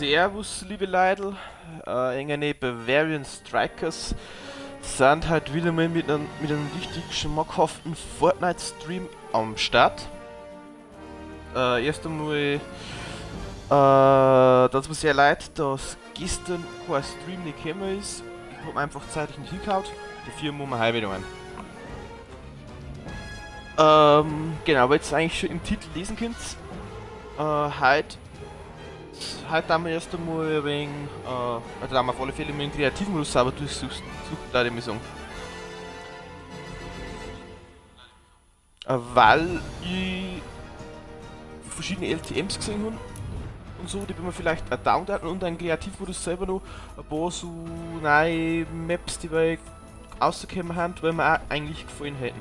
Servus, liebe Leute, irgendeine Bavarian Strikers sind halt wieder mal mit einem richtig schmackhaften Fortnite-Stream am Start. Erst einmal, das mir sehr leid, dass gestern kein Stream nicht gekommen ist. Ich habe einfach zeitlich nicht hingehaut. Dafür muss man heute wieder ein. Genau, weil ihr es eigentlich schon im Titel lesen könnt, heute haben wir erst einmal ein wenig, also haben wir auf alle Fälle mit dem Kreativmodus sauber durchsucht, da die Mission. Weil ich verschiedene LTMs gesehen habe und so, die wir vielleicht downloaden und einen Kreativmodus selber noch ein paar so neue Maps, die wir rausgekommen haben, weil mir auch eigentlich gefallen hätten.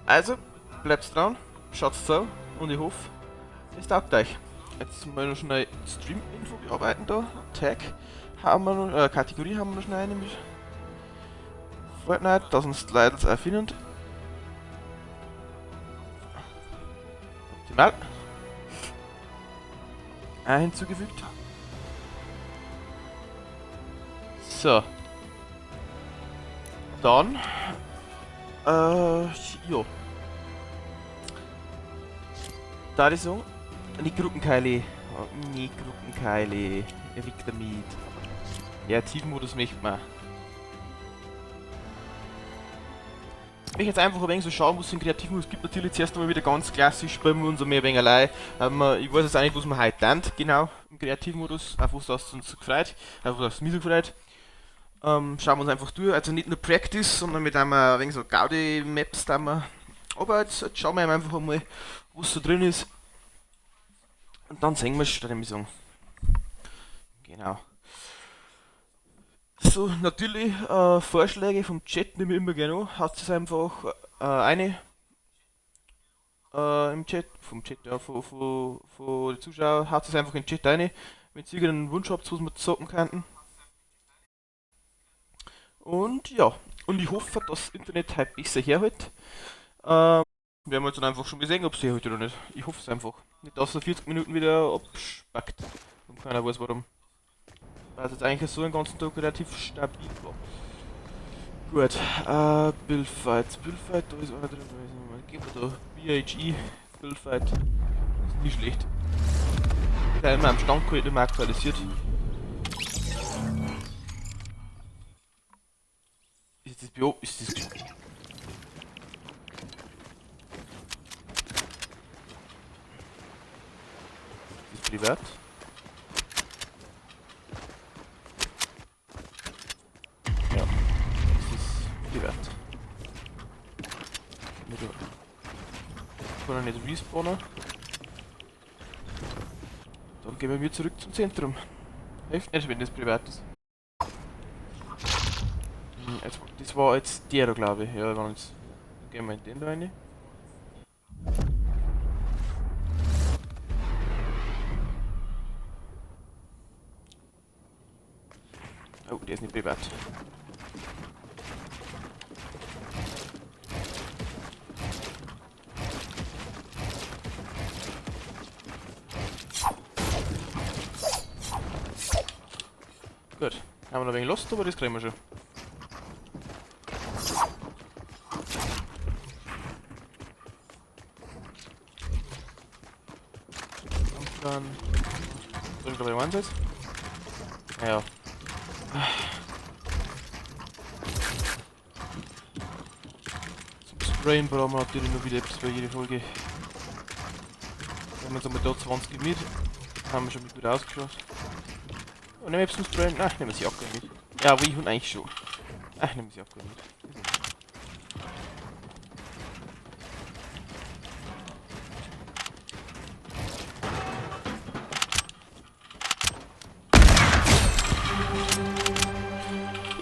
Also, bleibt dran, schaut's zu und ich hoffe, es taugt euch. Jetzt mal noch schnell Stream-Info bearbeiten da. Tag haben wir noch, Kategorie haben wir noch schnell eine mit Fortnite, 1000 Slides erfinden. Optimal. Hinzugefügt. So. Dann. Ja. Da die Song. Nicht Gruppenkeile. Nicht Gruppenkeile. Weg damit. Ja, Teammodus möchte man. Ich möchte jetzt einfach ein wenig so schauen, was es im Kreativmodus gibt. Natürlich zuerst einmal wieder ganz klassisch bei uns und mehr ein wenig allein. Ich weiß jetzt auch nicht, was man heute lernt, genau, im Kreativmodus. Auf was das uns gefreut. Auf was mich so gefreut. Schauen wir uns einfach durch. Also nicht nur Practice, sondern mit einem ein wenig so Gaudi-Maps. Aber jetzt schauen wir einfach mal, was so drin ist. Und dann sehen wir es, würde ich sagen. Genau. So, natürlich Vorschläge vom Chat nehmen wir immer gerne an. Haut es einfach eine im Chat, vom Chat, ja, von den Zuschauern, haut es einfach in den Chat rein, wenn ihr irgendeinen Wunsch habt, was wir zocken könnten. Und ja, und ich hoffe, dass das Internet halt besser herhält. Werden wir jetzt dann einfach schon mal sehen, ob es herhält oder nicht. Ich hoffe es einfach. Nicht, dass er 40 Minuten wieder abspackt. Und keiner weiß warum. Weil es jetzt eigentlich so einen ganzen Tag relativ stabil war. Gut, Bullfight, da ist einer drin. Geben wir da BHE, Bullfight. Ist nicht schlecht. Der immer am Stand gehalten, immer aktualisiert. Ist das Bio? Ist das. Ist das privat? Ja, das ist privat. Ich kann er nicht respawnen. Dann gehen wir zurück zum Zentrum. Hilft nicht, wenn das privat ist. Das war jetzt der da, glaube ich. Ja, dann gehen wir in den da rein. Oh, der ist nicht privat. Gut, haben wir noch ein wenig Lust, aber das kriegen wir schon. Und dann. Soll ich glaube ich Einsatz? Naja. Zum Sprayen brauchen wir natürlich noch wieder etwas für jede Folge. Wenn wir jetzt einmal da 20 mit, haben wir schon mit gut ausgeschaut. Und nehmen wir jetzt zum Sprayen. Ach, nehmen wir sie auch gar nicht. Ja, aber ich und eigentlich schon. Ach, nehmen wir sie auch gar nicht.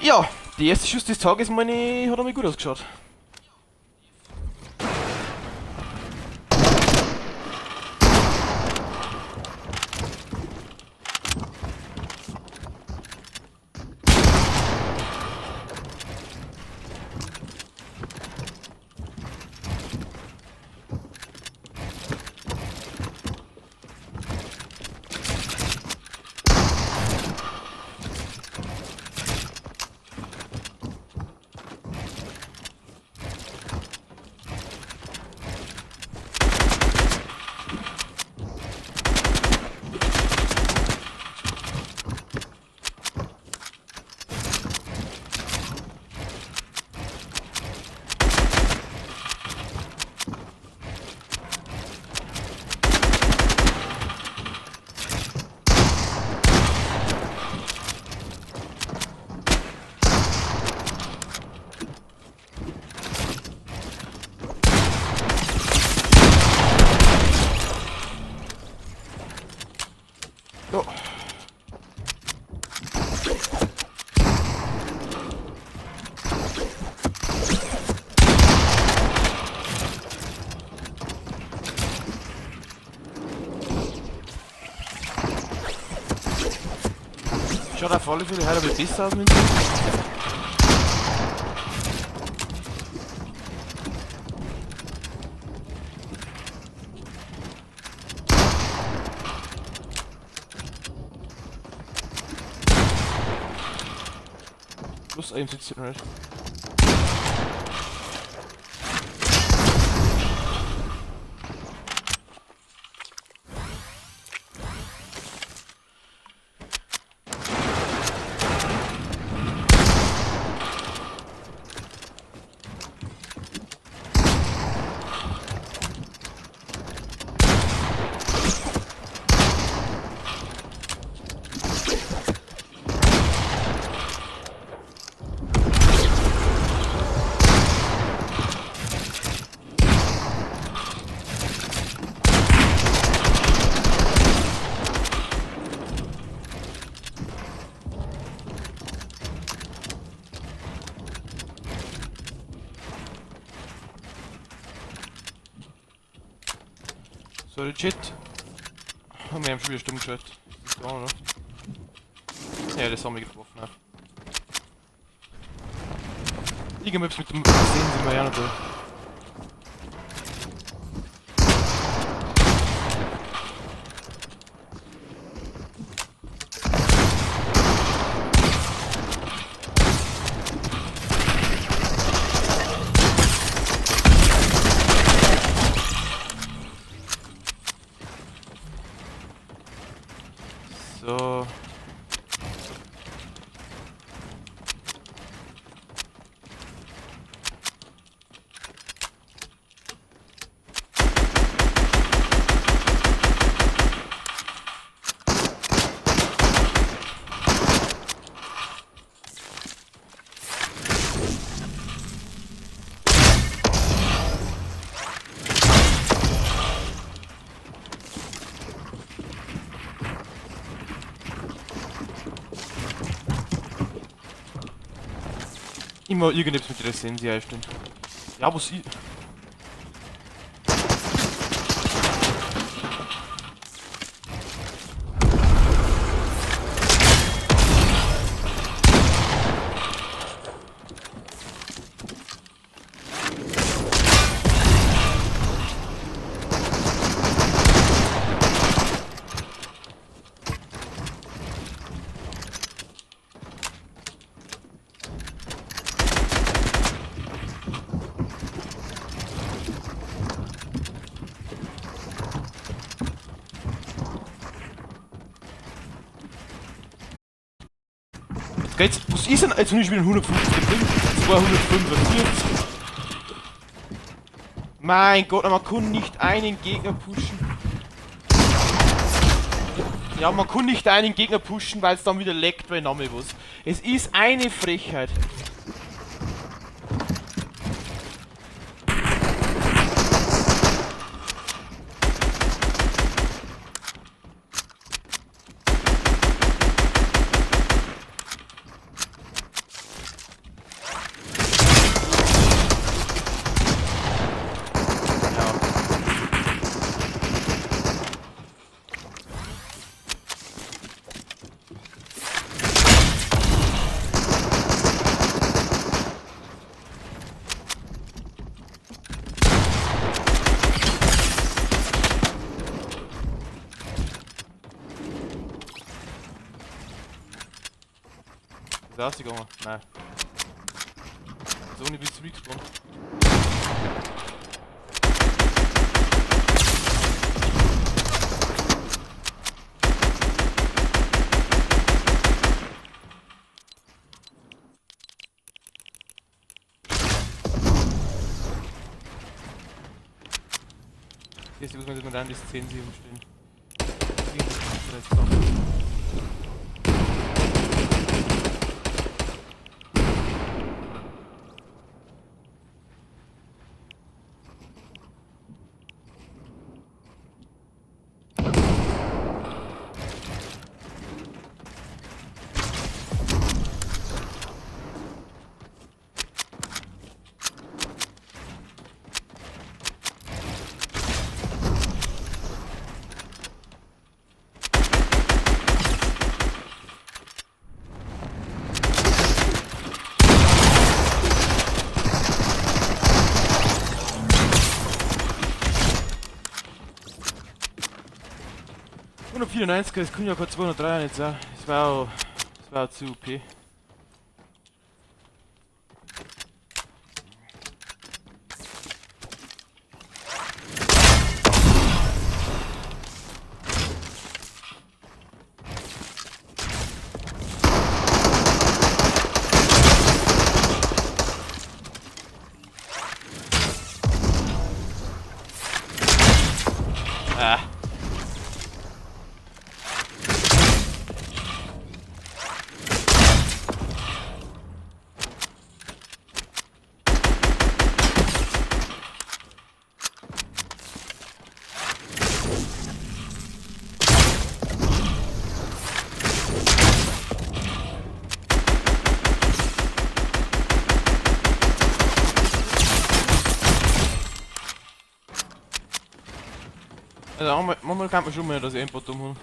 Ja, die erste Schuss des Tages, meine ich, hat einmal gut ausgeschaut. Ja. Schaut auf alle Fälle heute ein bisschen besser aus mit dem. Plus einem sitzt hier noch nicht. So, der Chat. Wir haben schon wieder stumm geschaut. Ist das da, oder? Ja, das haben wir getroffen. Ja. Irgendwas mit dem sehen Sie mal ja noch da. So. Immer irgendetwas mit der Sensi einstellen. Ja, was ich. Jetzt, was ist denn? Jetzt bin ich wieder 150 drin. 245. Mein Gott, man kann nicht einen Gegner pushen. Ja, man kann nicht einen Gegner pushen, weil es dann wieder leckt, weil Name was. Es ist eine Frechheit. Da ist die gegangen. Nein. So nicht bis zu respawn. Jetzt muss man dann die 10 sie umstellen. 94er, das kann ja kein 203 nicht sein. Das war auch zu OP. Ah. Also manchmal kann man schon mal das Aimbot umholen.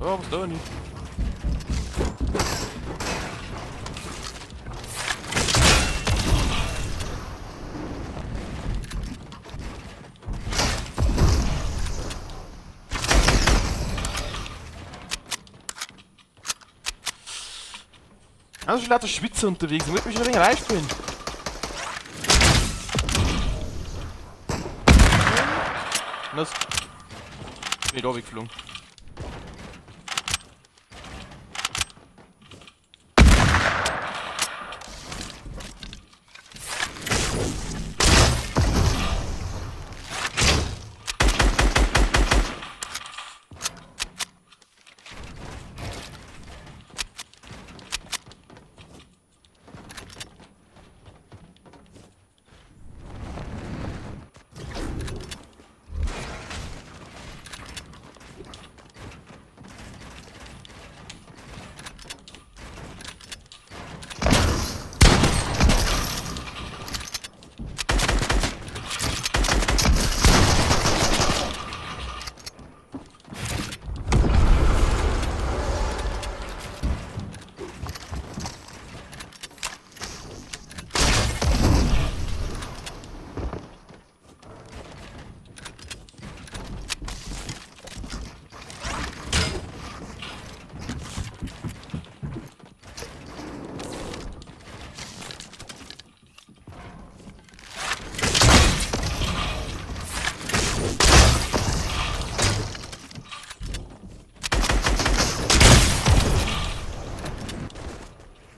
Oh, was da nicht? Also schon lauter Schwitzer unterwegs, da muss mich schon ein wenig reinspielen. Was? Bin da weggeflogen.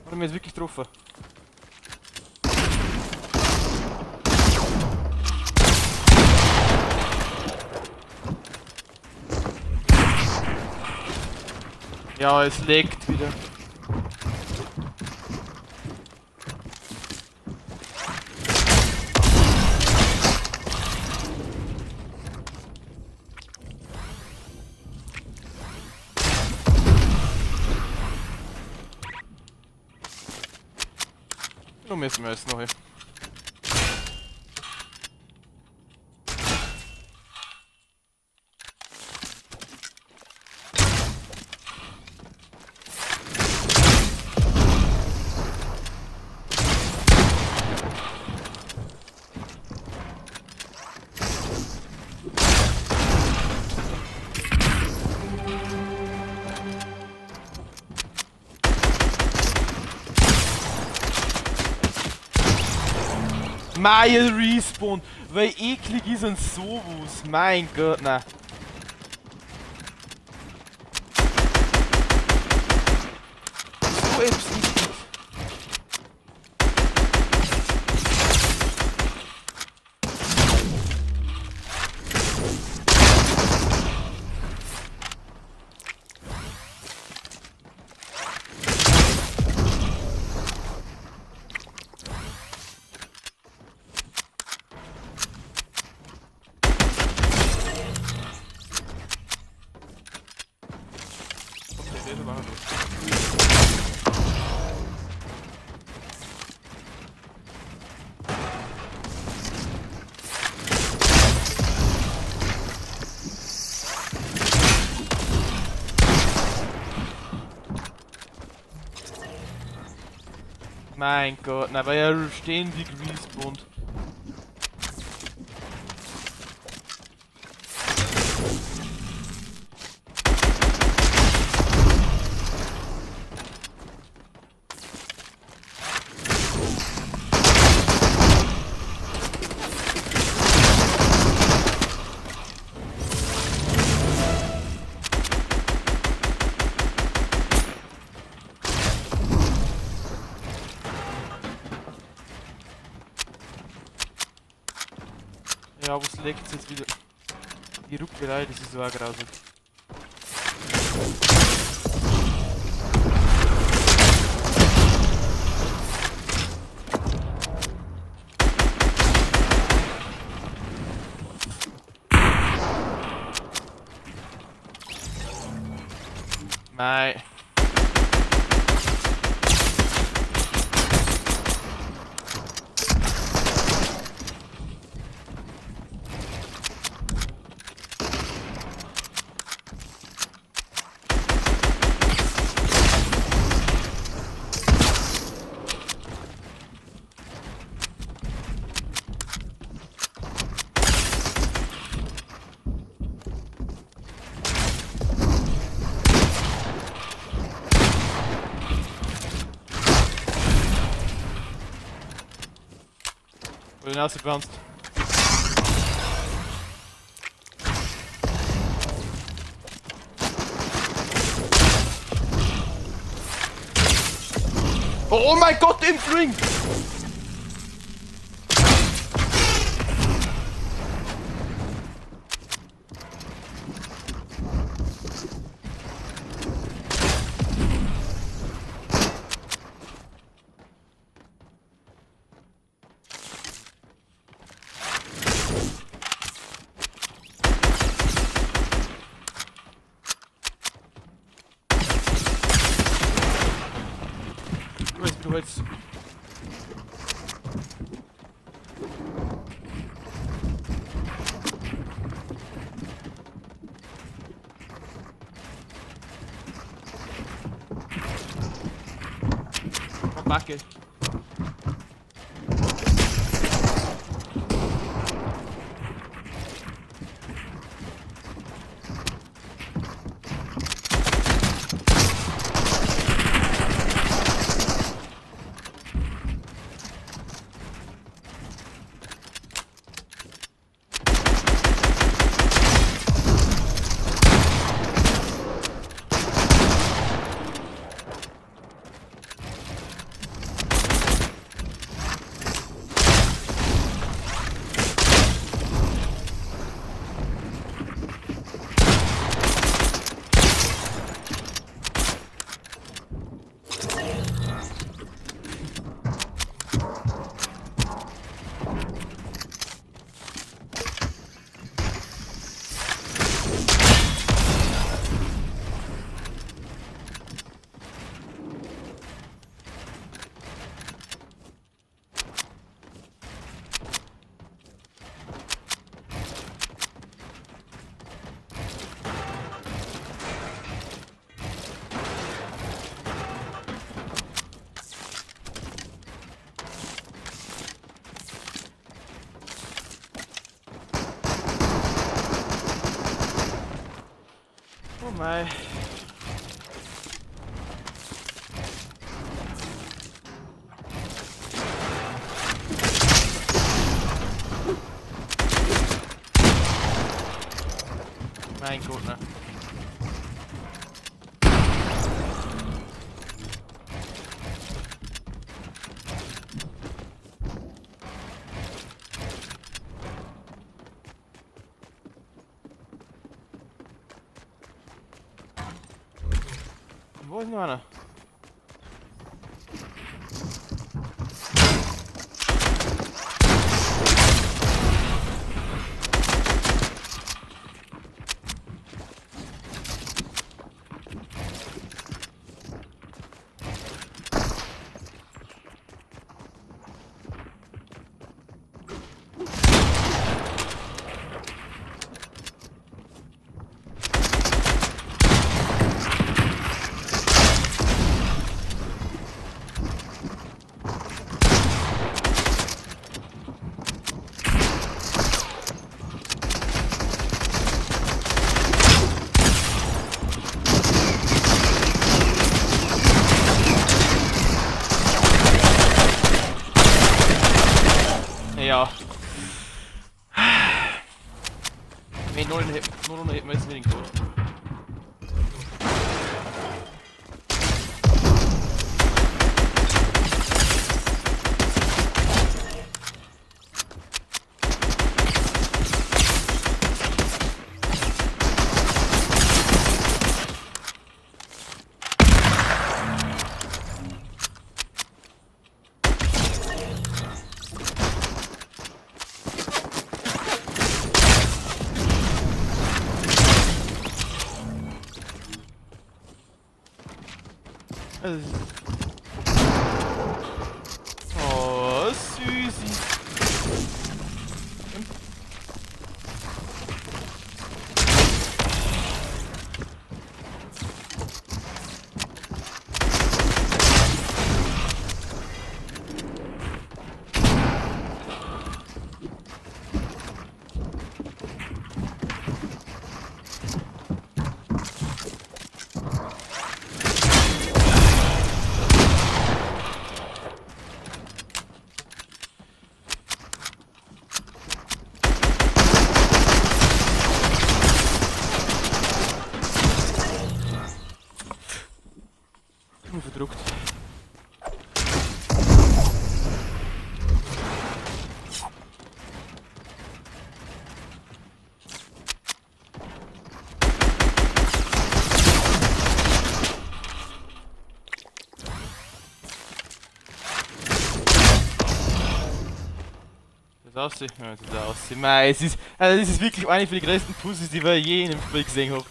Hat er mich jetzt wirklich getroffen? Ja, es leckt wieder. Noch müssen wir jetzt noch hin. Mein Respawn, weil eklig ist und sowas. Mein Gott, nein. So etwas nicht. Mein Gott, na, weil er ständig respawnt. Ja, was leckt jetzt wieder? Die Ruckerei, das ist so auch grausig. Mei. Wurde hinausgebounced. Oh mein Gott, im Ring! Du jetzt. Komm, Backe. Oh mein. Mein Gott, ne? Wo ist noch einer? Hey, Nolan hätten wir jetzt wenig tot. Oh, Süßi. Verdruckt. Das aussieht, ja, das aussieht. Mei, es ist wirklich eine von den größten Puzzles, die wir je in einem Spiel gesehen haben.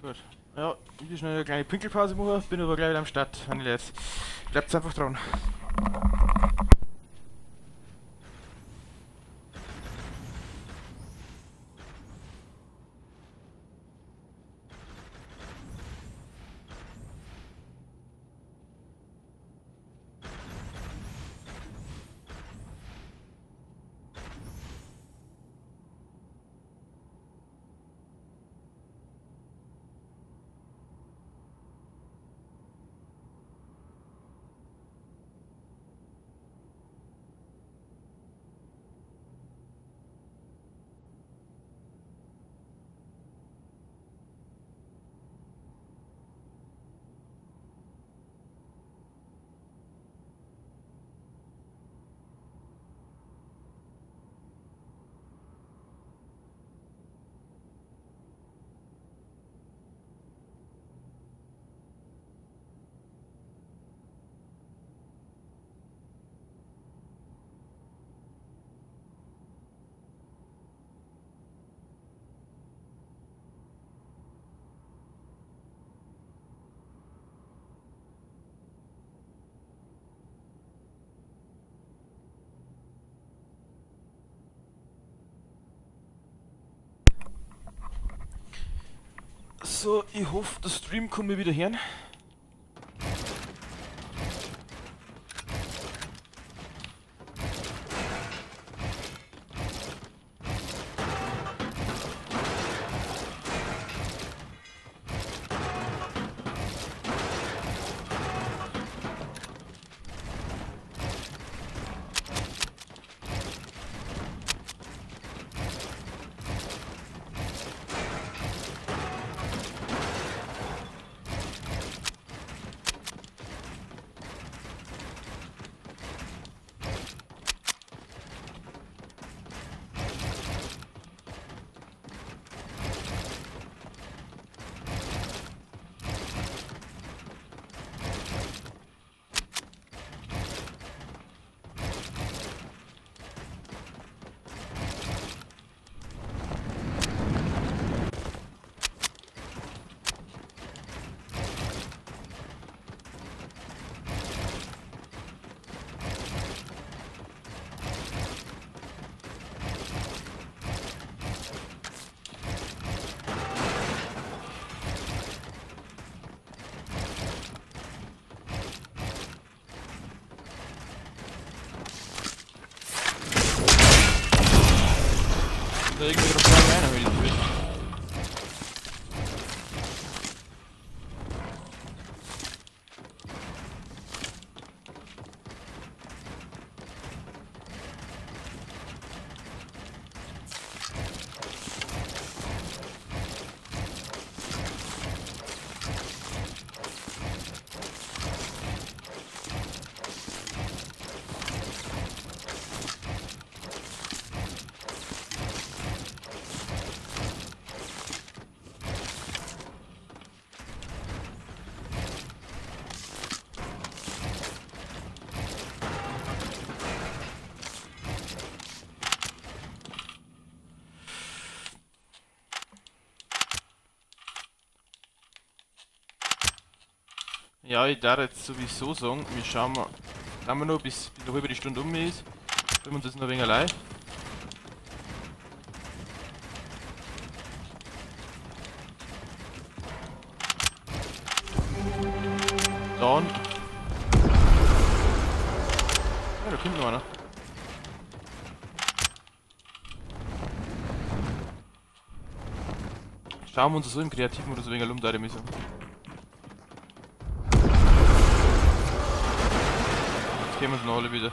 Gut. Ja, ich will schnell eine kleine Pinkelpause machen, bin aber gleich wieder am Start, wenn ich jetzt. Bleibt einfach dran. So, ich hoffe, der Stream kommt mir wieder hören. Da irgendwie noch gar keiner will. Ja, ich darf jetzt sowieso sagen, wir schauen wir noch bis noch über die Stunde um ist. Wenn wir uns das noch ein wenig allein. Dann. Ja, da kommt noch einer. Schauen wir uns so im Kreativmodus ein wenig um, da die müssen. Jetzt gehen wir uns noch alle wieder.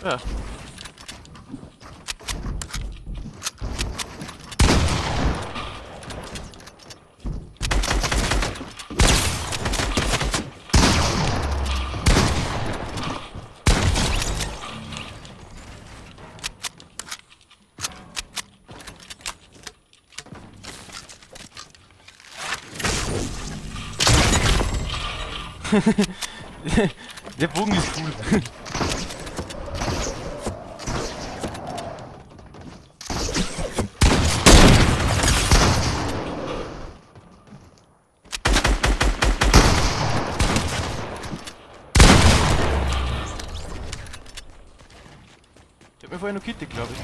Ja. Der Bogen ist cool. Ich hab mir vorher noch Kitty, glaube ich.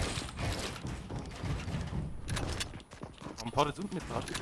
Warum paar jetzt unten nicht Party?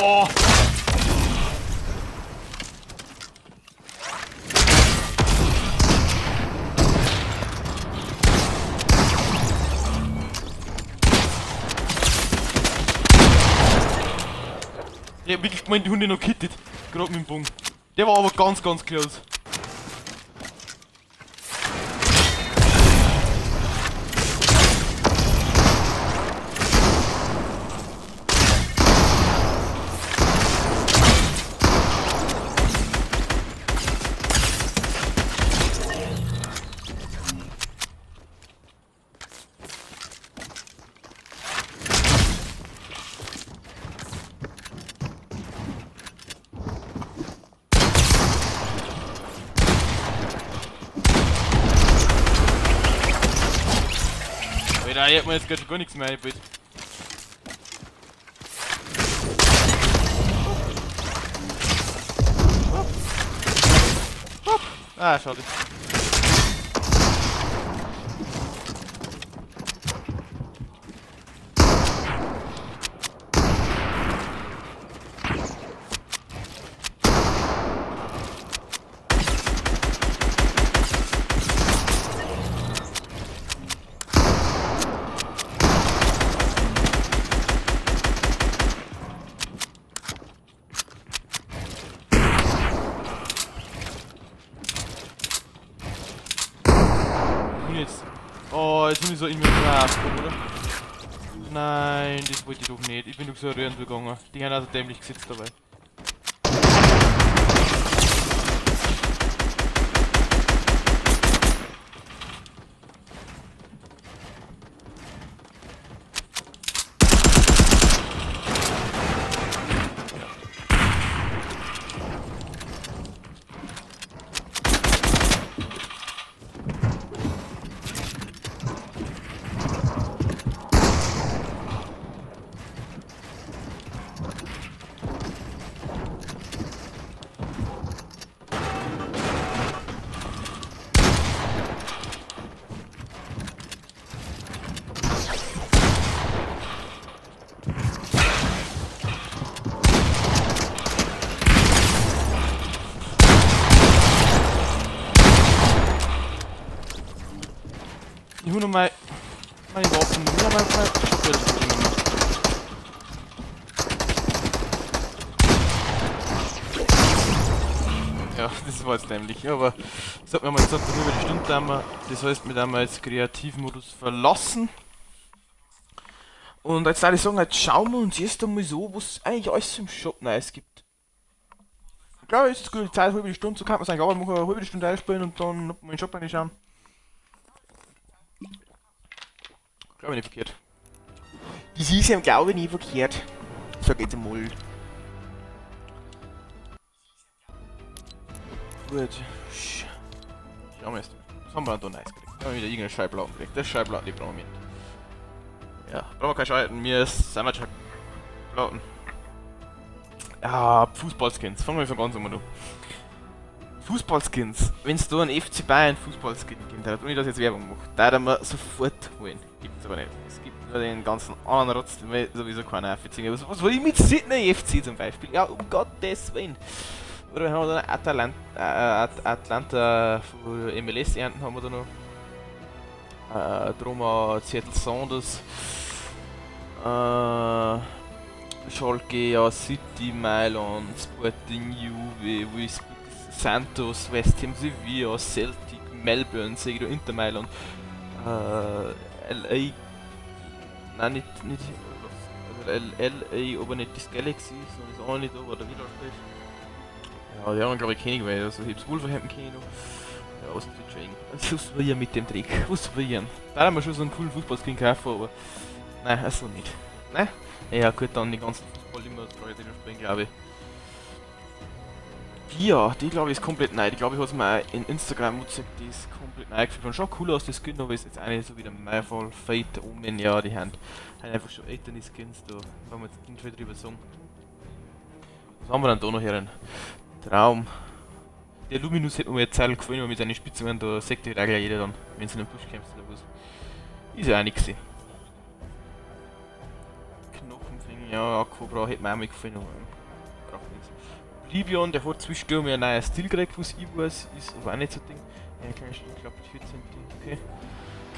Oh! Ich hab wirklich gemeint, die Hunde noch kittet. Gerade mit dem Bogen. Der war aber ganz, ganz close. Alter, ich hab mir jetzt gerade schon gar nichts mehr eingebaut. Ah, schade. Jetzt. Oh, jetzt bin ich so in mir drauf, oder? Nein, das wollte ich doch nicht. Ich bin doch so rührend gegangen. Die haben also dämlich gesetzt dabei. Ich hole noch mal meine Waffen. Ja, mein Shotgun. Ja, das war jetzt dämlich. Aber das hat mir mal gesagt, über die Stunde haben wir. Das heißt, wir haben jetzt Kreativmodus verlassen. Und jetzt würde ich sagen, jetzt schauen wir uns erst einmal so, was eigentlich alles im Shop Neues gibt. Ich glaube, jetzt ist eine gute Zeit, eine halbe Stunde, so kann man es eigentlich auch machen, eine halbe Stunde einspielen und dann noch mal in den Shop reinschauen. Glaube ich nicht verkehrt. Das ist ja, glaube ich, nie verkehrt. Sag jetzt mal. Gut. Schauen wir erst. Was haben wir denn da nice gekriegt? Da haben wir wieder irgendeine Schallplatten gekriegt. Das Schallplatten, die brauchen wir nicht. Ja, brauchen wir keine Schallplatten. Wir sind Schallplatten. Ja, Fußballskins. Fangen wir von ganz oben an. Fußballskins. Wenn es da einen FC Bayern Fußballskin gibt, und ich das jetzt Werbung mache, da wir sofort holen. Gibt's aber nicht. Es gibt nur den ganzen anderen Rotz, den sowieso keiner aufziehen. Was will ich mit Sydney FC zum Beispiel? Ja, um Gottes Willen. Oder wir haben da Atlanta von MLS ernten haben wir da noch. Droma, Seattle Sounders. Schalke, ja, City, Mailand, Sporting, Juve, Wolfsburg, Santos, West Ham, Sevilla, Celtic, Melbourne, Segro, Inter Mailand, LA, nein, nicht, also LA, aber nicht das Galaxy, sondern das auch nicht, aber der wieder spielt. Ja, die haben glaube ich kennen, weil also ich hab's Wolverhampton kennen noch. Ja, was ist das schon? Was will ich mit dem Trick? Was will ich? Da haben wir schon so einen coolen Fußballskin kaufen, aber nein, also nicht. Nein? Ja gut, dann die ganzen Fußball immer das Leute spielen, glaube ich. Ja, die glaube ich ist komplett neu. Die glaube ich hat es mir auch in Instagram gezeigt, die ist komplett neu gefühlt. Schon cool aus, das Skin, aber ist jetzt eine so wie der Meierfall, Fate, Omen, ja, die haben einfach schon ältere Skins, da wollen wir jetzt nicht viel drüber sagen. Was haben wir dann da noch hier? Ein Traum. Der Luminus hätte mir jetzt Zeit gefallen, aber mit seinen Spitzen, da sagt ja gleich jeder dann, wenn sie in den Busch kämpft oder was. Ist ja auch nichts. Knochenfinger, ja, Cobra hätte mir auch mal gefallen, aber braucht nichts. Oblivion, der hat zwischendurch mal ein neues Stil gekriegt, was ich weiß, ist aber auch nicht so ein Ding. Ja, kleiner Stil, ich glaube 14 okay.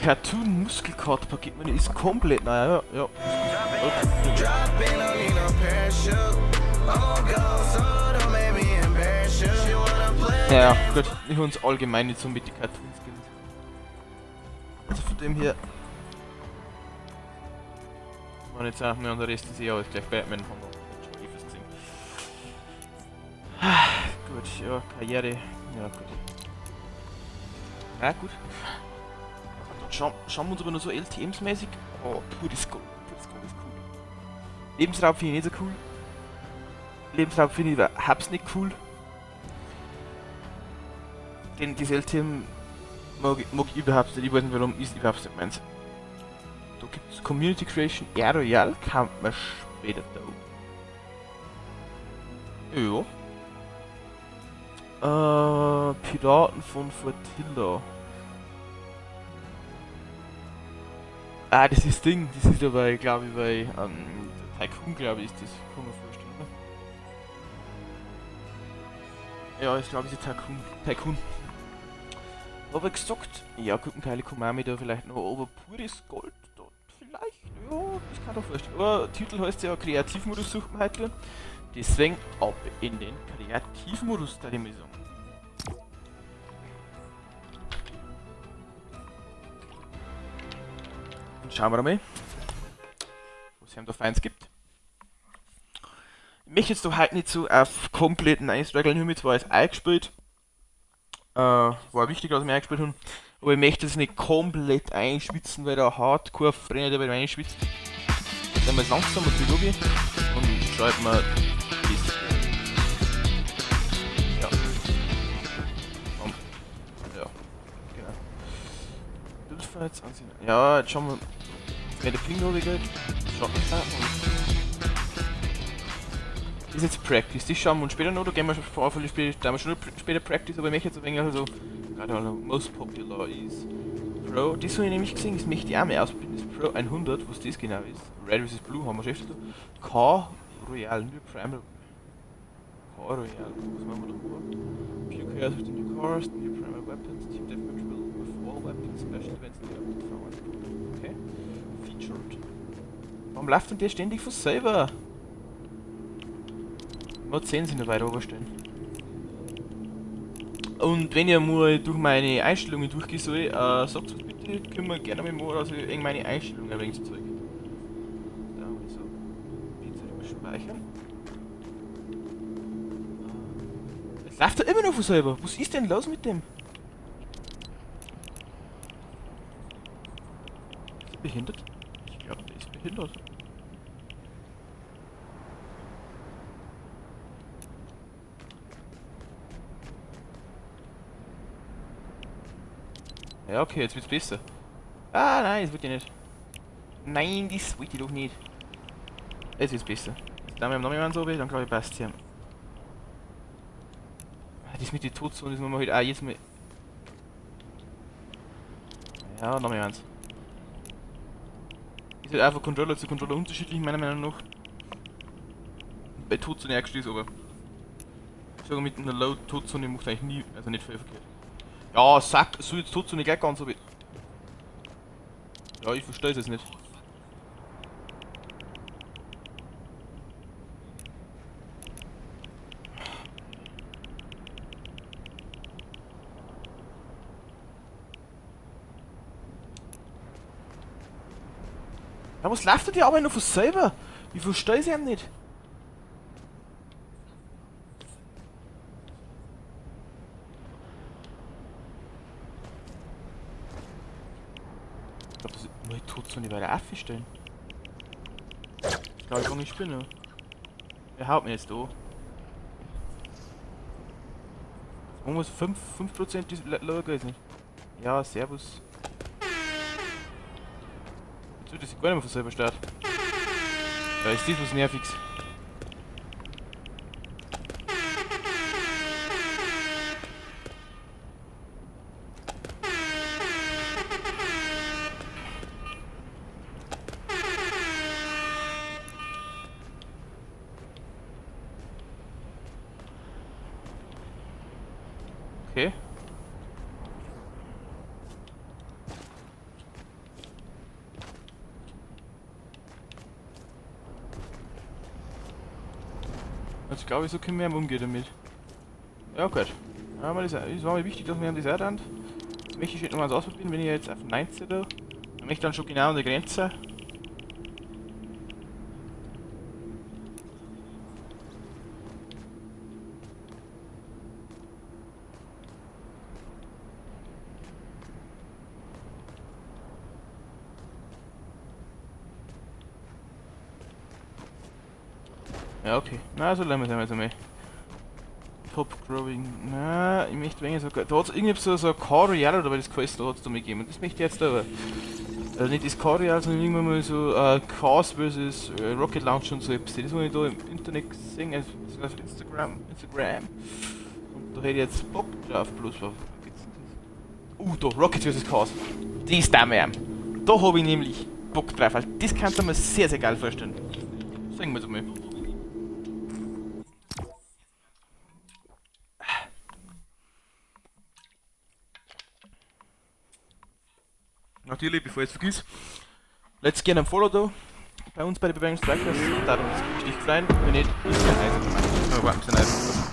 Cartoon Muskelkart-Paket, meine ist komplett neu, ja. Ja. Ja, gut, ich uns allgemein nicht so mit den Cartoon-Skins. Also von dem her. Man jetzt auch mehr an der Rest ist ja alles gleich Batman von der schon öfters gesehen. Gut, ja, Karriere. Ja, gut. Na gut. Schauen wir uns aber nur so LTMs-mäßig. Oh, pures Gold. Pures Gold ist cool. Lebensraum finde ich nicht so cool. Lebensraum finde ich überhaupt nicht cool. Denn das LTM mag ich überhaupt nicht. Ich weiß nicht warum, ist überhaupt nicht meins. Da gibt es Community Creation Air Royale, kann man später da. Ja. Piraten von Fortilla. Ah, das ist Ding, das ist dabei, glaube ich, bei Tycoon, glaube ich, ist das. Kann man vorstellen, oder? Ja, ich glaube, es ist Tycoon. Aber gesagt, ja, Gurkenteile kommen auch mit da vielleicht noch, aber pures Gold dort vielleicht, ja, das kann doch vorstellen. Aber Titel heißt ja Kreativmodus sucht man heute. Deswegen ab in den Kreativmodus, da die ich sagen. Und schauen wir mal, was es da Feins gibt. Ich möchte jetzt doch heute nicht so auf kompletten Einstruggeln, nur mit zwar als eingespielt. War wichtig, dass wir eingespielt haben. Aber ich möchte es nicht komplett einschwitzen, weil der Hardcore-Frenner dabei einschwitzt. Dann mal langsam und Lobby und schreibt mal das. Ja. Ja, genau. Bildfights ansehen. Ja, jetzt schauen wir, wer der Ping Lobby geht. Schaut mal starten. Das ist jetzt Practice, das schauen wir uns später noch, da gehen wir schon vor, da haben wir schon später Practice, aber ich möchte jetzt ein wenig also, gerade most popular is Pro, das habe ich nämlich gesehen, das möchte ich auch mal ausprobieren, das Pro 100, was das genau ist. Red vs Blue haben wir schon öfter da. K Royale, nur Primal. K Royale, was machen wir da vor? Few chaos with the new cars, new Primal Weapons, Team Deathmatch will with all weapons, special events, die update from okay. Featured. Warum läuft denn der ständig von selber? Mod 10 sind dabei oben stehen. Und wenn ihr mal durch meine Einstellungen durchgehen soll, sagt es bitte, können wir gerne mal also in meine Einstellungen ein wenig zurück. Da haben wir so. Jetzt immer speichern. Jetzt läuft er immer noch von selber. Was ist denn los mit dem? Ist er behindert? Ich glaube, der ist behindert. Ja, okay, jetzt wird's besser. Ah, nein, das wird ja nicht. Nein, das wird ja doch nicht. Jetzt wird's besser. Jetzt haben wir noch jemanden so, dann glaube ich passt ja. Das mit den Todszonen, das machen wir halt auch jetzt mal. Ja, noch mehr eins. Ist halt einfach Controller zu Controller unterschiedlich, meiner Meinung nach. Bei Todzone eingestellt ist aber. Ich sage mit einer Low Todzone macht eigentlich nie, also nicht viel verkehrt. Ja, sag, so jetzt Todzone gleich ganz so wie. Ja, ich verstehe es jetzt nicht. Ja, was läuft denn die Arbeit noch von selber? Ich verstehe es ja nicht. Ich glaube, das muss ich Todzone bei der Affe stellen. Das glaube ich gar nicht spinnen. Wer haut mir jetzt da? Irgendwas 5% ist lower ist nicht. Ja, servus. Jetzt wird das gar nicht mehr von selber starten. Ja, ist das was Nerviges. Okay. Also glaube ich, so können wir umgehen damit. Ja gut. Ja, aber das war mir wichtig, dass wir das auch dann. Jetzt möchte ich nochmals ausprobieren, wenn ich jetzt auf 19 da. Dann möchte ich dann schon genau an der Grenze. Ja, okay. Na, so lernen wir es einmal. Top Growing. Na, ich möchte weniger so. Da hat es irgendwie so ein Car Royale oder das Quest, da hat es da mitgegeben. Und das möchte ich jetzt aber. nicht Iscaria, sondern irgendwann mal so Chaos vs. Rocket Launch und so etwas. Das habe ich da im Internet gesehen, also auf Instagram. Und da hätte ich jetzt Bock drauf, bloß was gibt's denn das? Da, Rocket vs. Chaos. Die ist da mehr. Da habe ich nämlich Bock drauf, weil das kannst du mir sehr, sehr geil vorstellen. Sagen wir es mal. Natürlich, bevor ich es vergiss, let's gerne ein Follow da bei uns bei den Bewegung Strikers. Da uns richtig freuen. Wenn nicht, ist es ein Eisen. Aber warten Sie ein Eisen.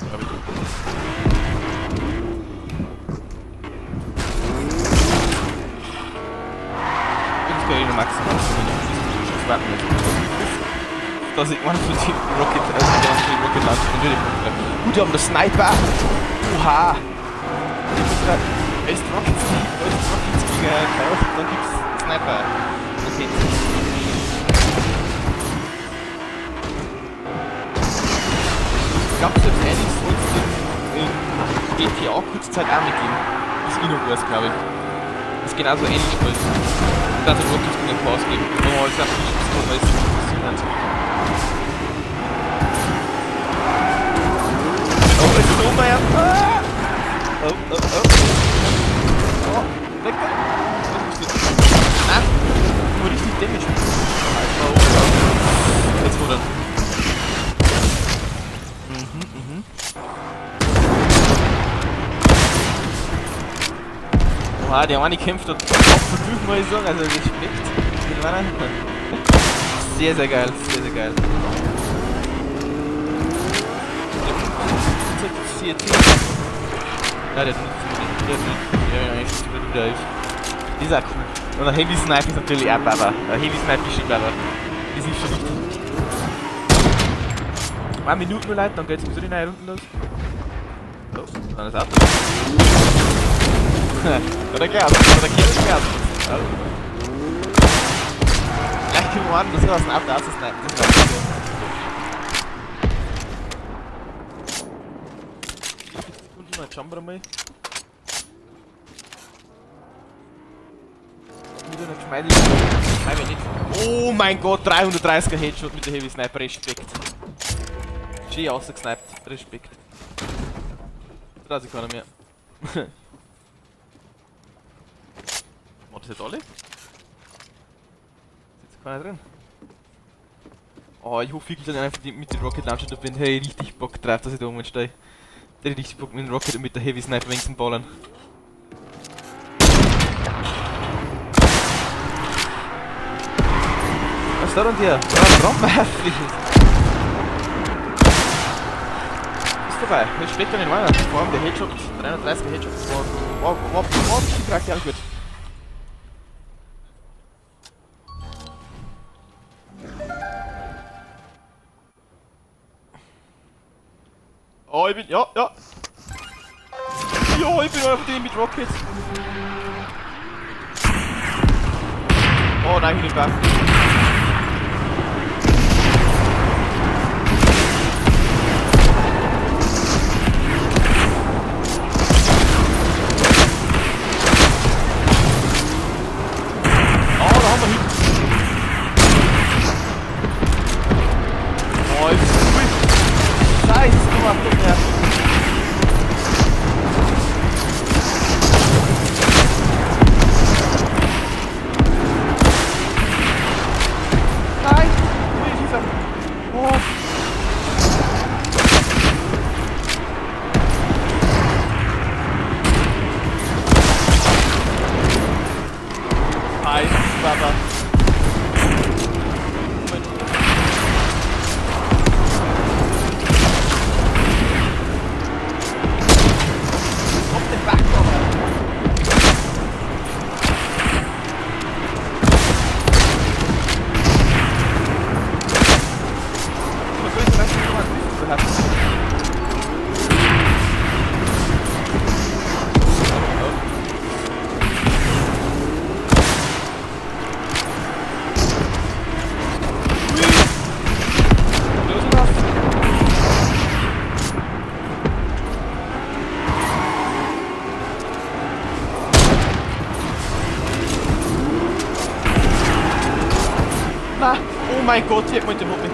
Jetzt kann ich noch maximal warten. Dass ich einen von den Rocket Launch natürlich gut, wir haben den Sniper. Oha! Ist Rockets gekauft, dann gibt's Sniper. Okay. Ich glaube, so ähnlich soll es in GTA kurze Zeit auch mitgeben. Das Innowars, glaube ich. Das ist genauso ähnlich spielt. Und dann hat Rockets mit dem Chaos geben. Normal ist einfach nicht so, weil es nicht oh, es ist oben, ja. Oh. Oh, weg da! Ah! Nur richtig Damage. Jetzt wurde. Oha, der eine kämpft dort durch, muss ich sagen. Also Respekt. Sehr, sehr geil. Sehr, sehr geil. Ja, der hat die ist auch cool. Und ein Heavy Snipe ist natürlich auch Baba. Ein Heavy Snipe ist schon Baba. Das ist schon wichtig. 1 Minute nur Leute, dann geht's sowieso die neue Runden los. Los, dann ist ab. Oder gleich ab. Oder gleich ab. Gleich gewonnen, das ist aus dem Auto auszusnipen. Das war cool. Jetzt schauen wir mal. Oh mein Gott, 330er Headshot mit der Heavy Sniper, Respekt. Schön ausgesniped, Respekt. Da ist keiner mehr. Macht das jetzt alle? Sitzt keiner drin? Oh, ich hoffe wirklich, dass ich einfach mit dem Rocket Launcher da bin. Hey, richtig Bock drauf, dass ich da oben stehe. Der hat richtig Bock mit dem Rocket und mit der Heavy Sniper wegen zum Ballern. Was ist da denn hier? Trommelhaftig! Ist dabei, das steckt ja nicht weiter. Vor allem der Headshot, 330er Headshot, war praktisch gut. Oh, ich bin, ja. Ja, ich bin auf den mit Rockets. Oh nein, ich bin back. Oh, da haben wir hin. Oh, ist das gut. Scheiße, komm mal, komm her. Baba. Auf den Back, mein Gott, die hat mich den Hobby.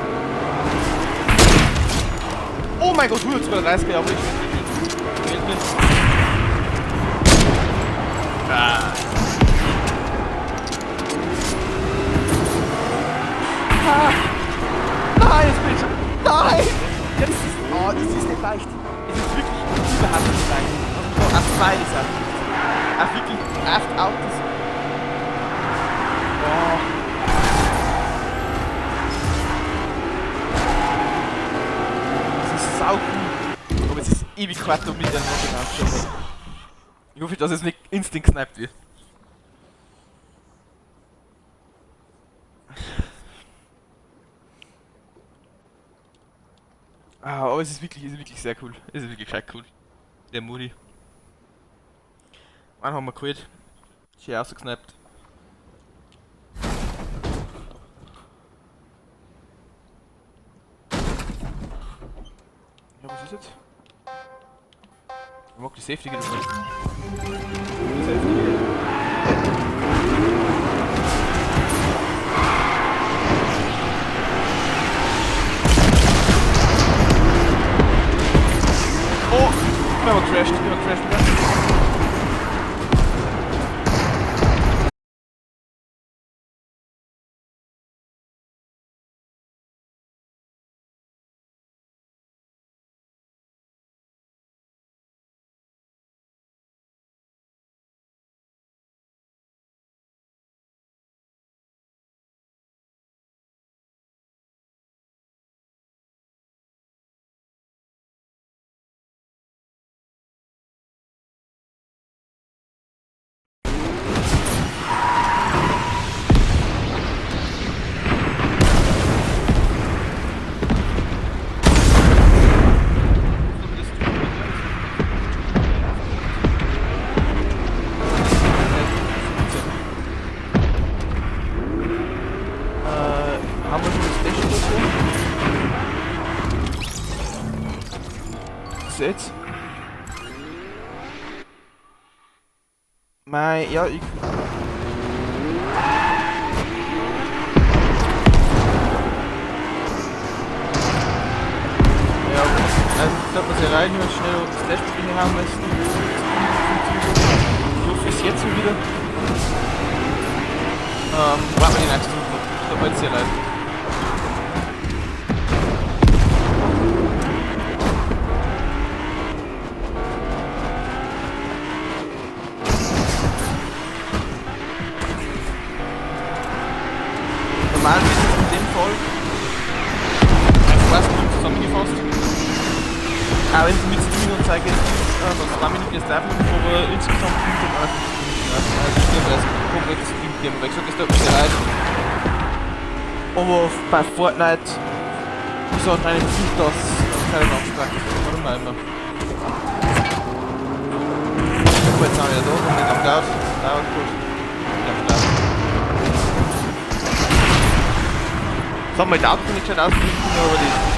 Oh mein Gott, 132, aber ich will nicht. Ah. Ah. Nein, jetzt bin ich schon. Nein! Ja, das ist nicht leicht. Es ist wirklich überhaupt nicht leicht. Also auf 2 ist er. Auch wirklich echt Autos. Oh. Das ist sau cool. Aber es ist ewig Quattro mit der Nordinanz. Ich hoffe, dass es nicht instant gesniped wird. Ah, aber es ist wirklich sehr cool. Es ist wirklich scheiß cool. Der Muri. Wann haben wir geholt? Schön rausgesniped. Ja, was ist jetzt? Ich mag die Safety nicht. Die Safety. Oh! Ich bin gecrashed, wieder. Haben wir schon das Station dazu? Was jetzt? Mein, ja, ich... Ja, also ich glaube, was wir rein und schnell das Dashboard haben müssen. So viel ist jetzt schon wieder. Warten wir den nächsten Runde. Ich glaube, jetzt sehr leid. Normal ist es in dem Fall einfach was gut zusammengefasst. Auch wenn sie mit Steam und zeige jetzt noch 2 Minuten jetzt live, aber insgesamt 5 Minuten. Also 34 komplettes Team-Game. Weil ich gesagt, es tut mir sehr leid. Aber bei Fortnite ist anscheinend viel das keine Nachsprache. Warum auch immer. Ich bin jetzt auch wieder da, und nicht am Gaus. Dauert kurz. Ja, klar. Das haben wir das Auto nicht schon ausgerichtet, aber die ist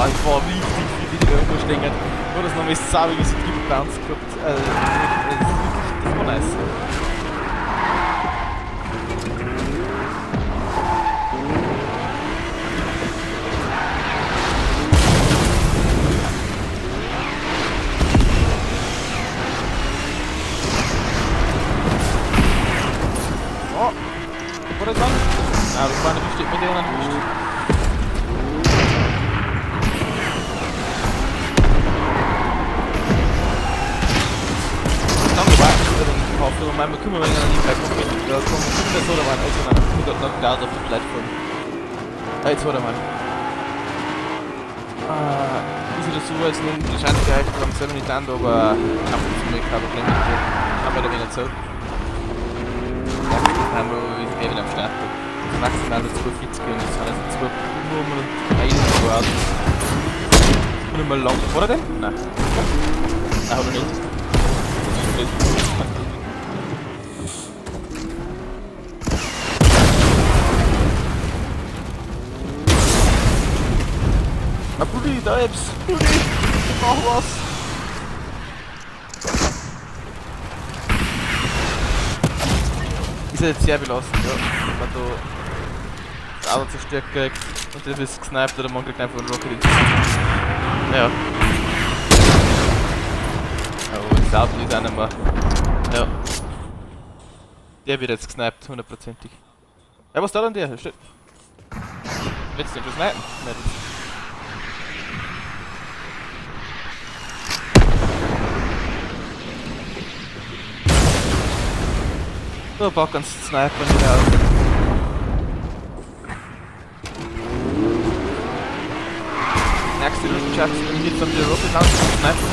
ich war richtig viel irgendwo stehen. Nur das nochmal saubiges Flip-Bounce gehabt. Das war nice. Oh, war das dann? Ja, das war eine bestimmte mit der anderen nicht. Also, wir kümmern uns an die Plattform. Da kommen wir so, da waren also noch da auf der Plattform. Jetzt war der Mann. Ist das so, als nun wahrscheinlich gleich beim selber nicht an, aber ich habe jetzt nicht kein Problem mit dem. Haben wir da wieder so. Ja, dann haben wir wieder am Start. maximal 240 und das sind also 2 Nummern und eine Guard. Und nicht mal lang. War er denn? Nein. Nein, hat er nicht. Ah, Brudi, da jetzt! Brudi! Mach was! Ist ja jetzt sehr belastend, ja. Wenn man da das Auto zerstört kriegt und der ist gesniped oder man kriegt einfach einen Rocket ins Gesicht. Ja. Aber das Auto ist auch nicht mehr. Ja. Der wird jetzt gesniped, hundertprozentig. Ja, was da denn der? Steht. Willst du den schon snipen? Nein, das so, ein paar ganz Sniper nicht auf. Nächste Runde schaffst du dann jetzt an der Rocket Launch zu snipen.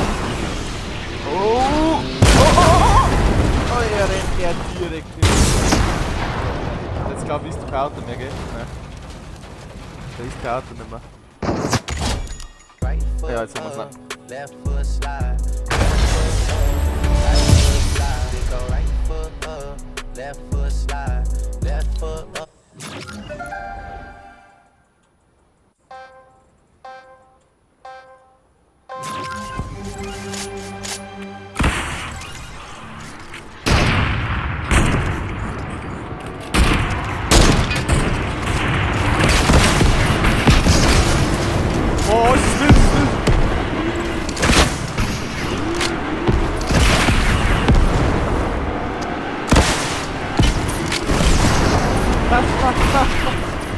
Oh! Oh, er rennt ja direkt hin. Jetzt glaube ich, ist kein Auto mehr, gell? Nein. Da ist kein Auto nicht mehr. Ja, jetzt haben wir es nicht. Left foot slide, left foot up, right foot slide, then go right foot up, left foot slide, left foot up. Oh, ist es wild, ist es wild!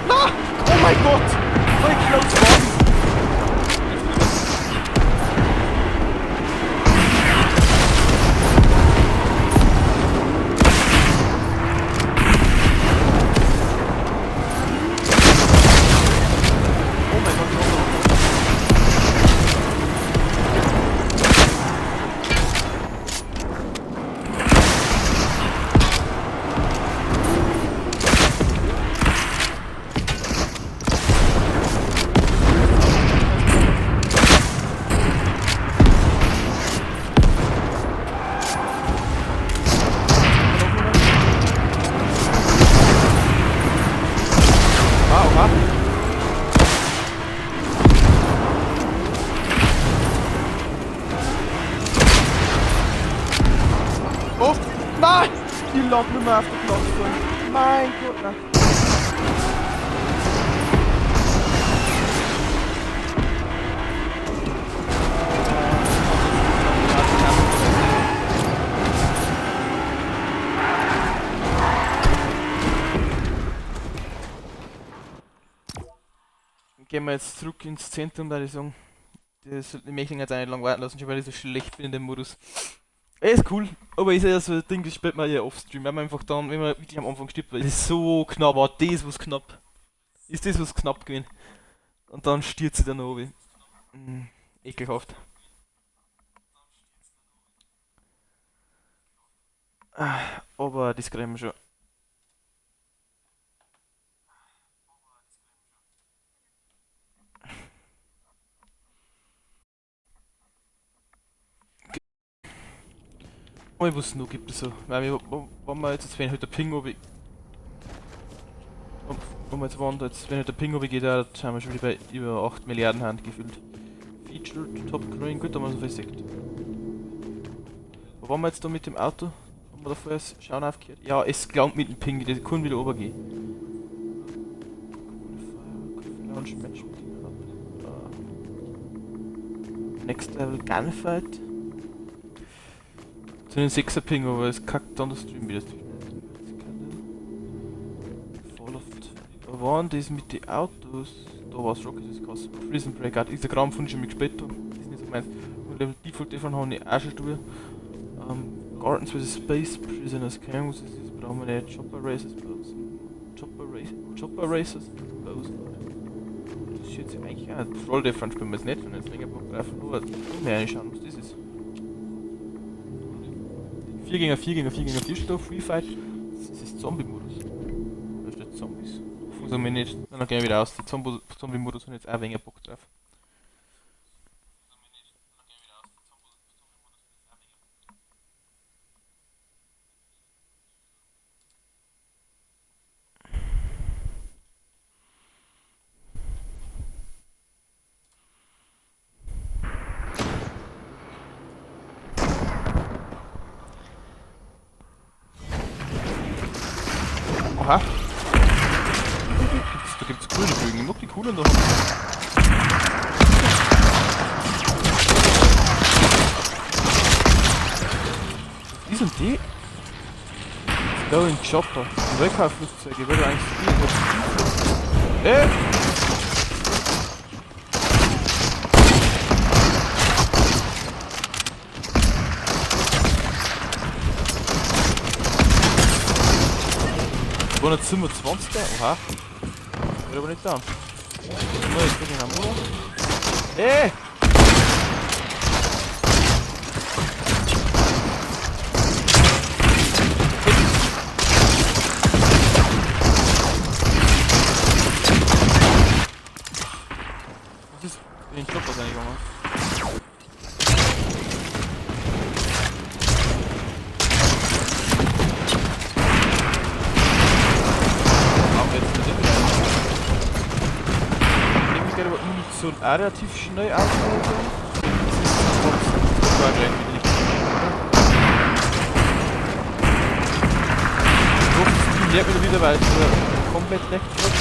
Ah! Oh mein Gott! Mein close one! Oh mein Gott, no, no. Wow, wow. Oh, nein! Die lag nicht mehr auf der Plattform. Mein Gott, nein. Gehen wir jetzt zurück ins Zentrum, da ich sagen. Das sollte die Mechling jetzt auch nicht lang warten lassen, schon weil ich so schlecht bin in dem Modus. Ist cool, aber ist ja so ein Ding, das spielt man ja offstream, wenn man einfach dann, wenn man wirklich am Anfang stirbt, weil es ist so knapp, war das was knapp. Ist das was knapp gewesen. Und dann stürzt sie dann oben. Ekelhaft. Aber das kriegen wir schon. Mal was noch gibt es so. Weil wir, wenn wir jetzt wenn halt der Ping oben. Wenn wir jetzt wandern, jetzt wenn halt der Ping oben geht, da haben wir schon wieder bei über 8 Milliarden Hand gefüllt. Featured Top Green, gut, da haben wir so festgelegt. Wo waren wir jetzt da mit dem Auto? Haben wir da vorher das Schauen aufgehört? Ja, es glaubt mit dem Ping, der kann wieder runtergehen. Launch Match mit dem Auto. Next Level Gunfight. Zu den 6er Ping, aber es kackt dann der Stream wieder. Fall of. Da waren das mit den Autos. Da war es Rocket, das kostet. Prison Breakout. Instagram fand ich schon mit gespielt. Das ist nicht so meins. Und Level Default davon haben ich auch schon durch. Gardens vs Space Prisoners Camp, was ist das? Brauchen wir nicht. Chopper Racers Bosen. Chopper Racers Bosen. Das ist jetzt eigentlich auch. Troll Difference spielen wir jetzt nicht, wenn wir jetzt länger Bock drauf nur mehr reinschauen, was das ist. 4 gegen 4 gegen 4 gegen 4 steht da, Free Fight. Das ist Zombie-Modus. Da steht Zombies. Also mir nicht. Dann gehen wir wieder aus. Die Zombie-Modus und jetzt auch weniger Bock drauf. Oha. Da gibt's grüne Bögen. Ich mag die coolen da. Wie sind die? Going Chopper. Rückfahrflugzeuge. Würde eigentlich spielen. War nicht 25er? Oha. Wird aber nicht da. So, jetzt bin ich am Uhr. Was ist den Club was eigentlich gemacht? Aber Munition auch relativ schnell auslösen. Das war gleich wieder nicht. So, das Team lernt mir wieder, weil es komplett recht wird.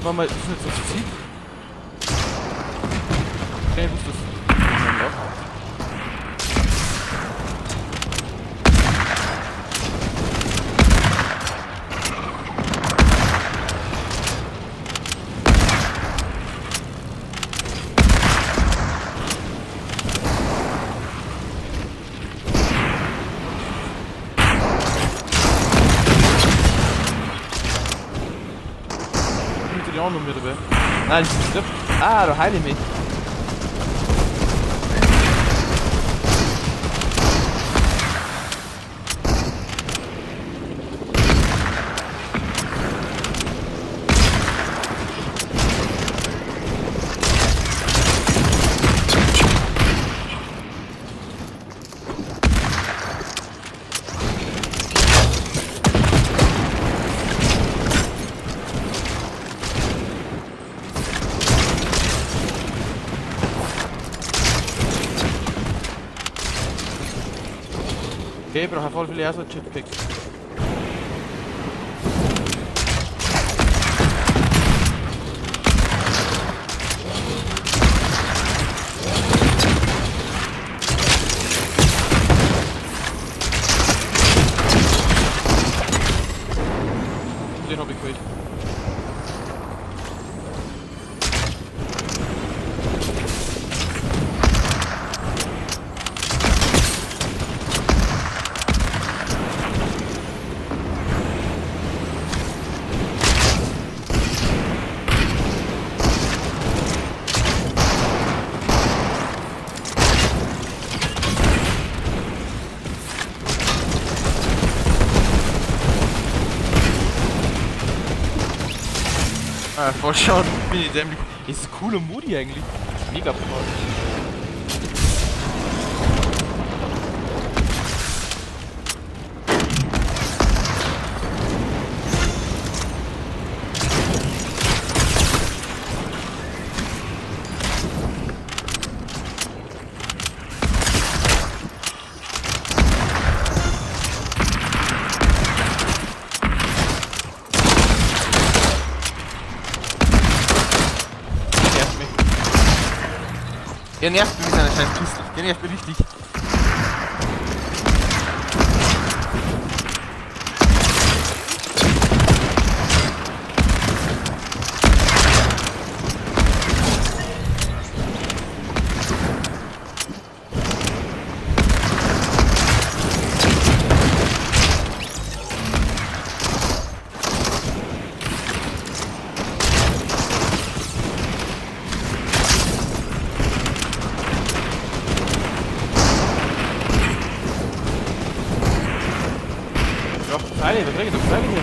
Machen wir das ist jetzt das Ziel. Okay, wo ist das? Die auch noch mit dabei. Nein, das ist nicht. Ah, da heile ich mich. Okay, ich brauche voll viele erste Jetpacks. Den habe ich gehört. Ah, voll schauen, bin ich dämlich. Ist ein cooler Moody eigentlich. Mega voll. Der nervt mich mit seiner scheiß Pistole. Der nervt mich richtig. Pfeile, wir kriegen doch Pfeile hier.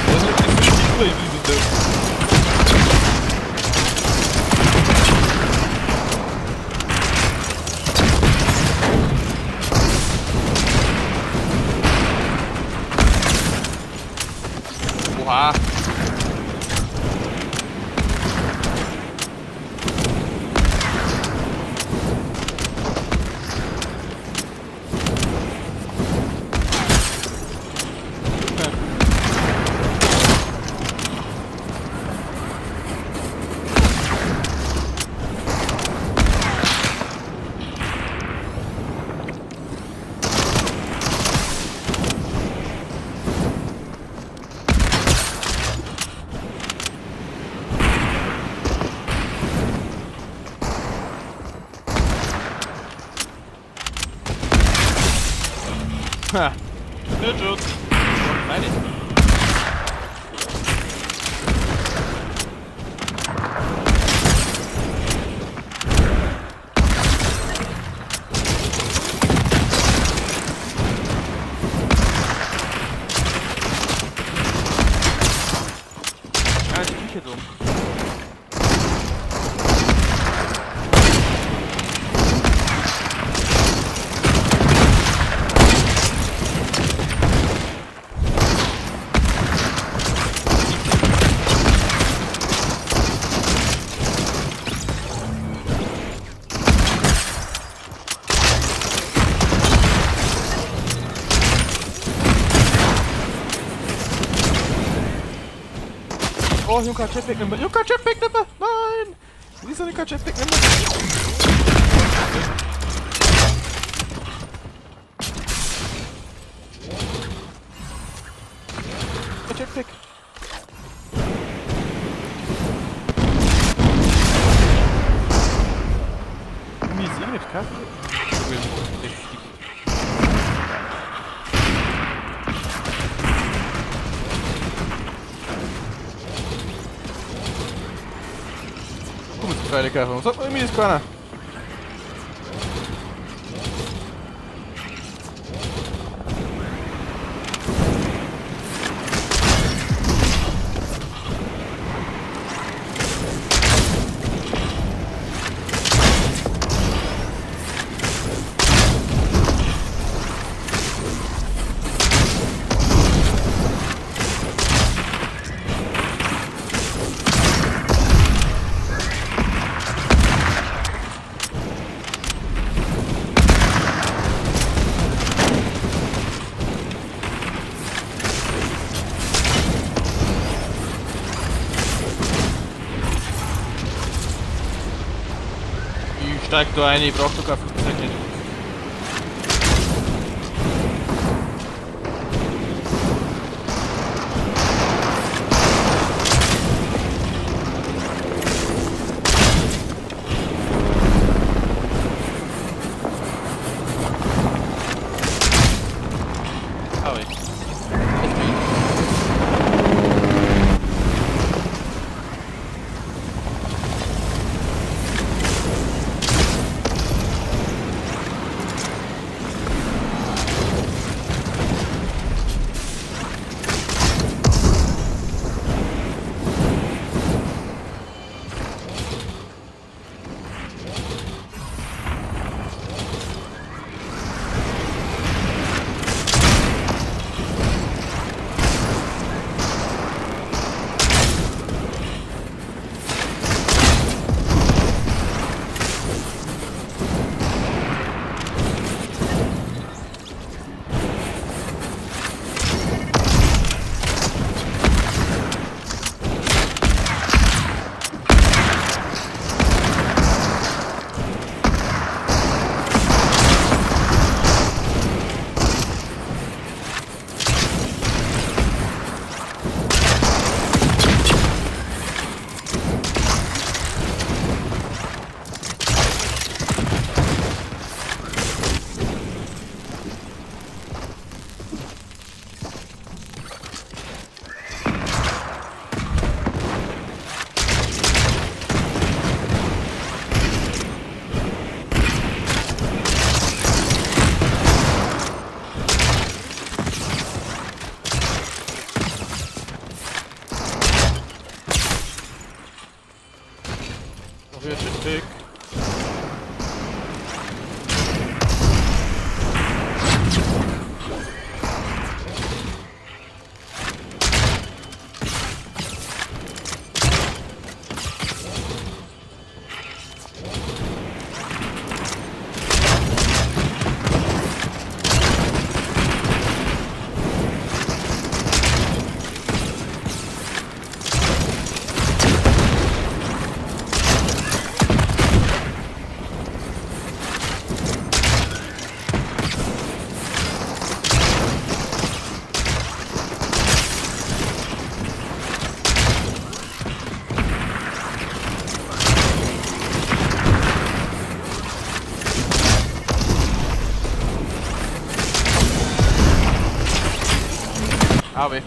Das ist die Figur, ich will das. Oha. Ha! Schutz! Meine. Ah, die Küche drum. Oh, Junker Jetpack Nummer. Junker Jetpack Nummer. Nein! Wieso Junker Jetpack Nummer? Jetpack. Mir ist eh nicht Kaffee. Pfeile kaufen. So, irgendwie ist keiner. Ich steig da ein, ich brauch doch kein Flugzeug nicht. Weg. Aber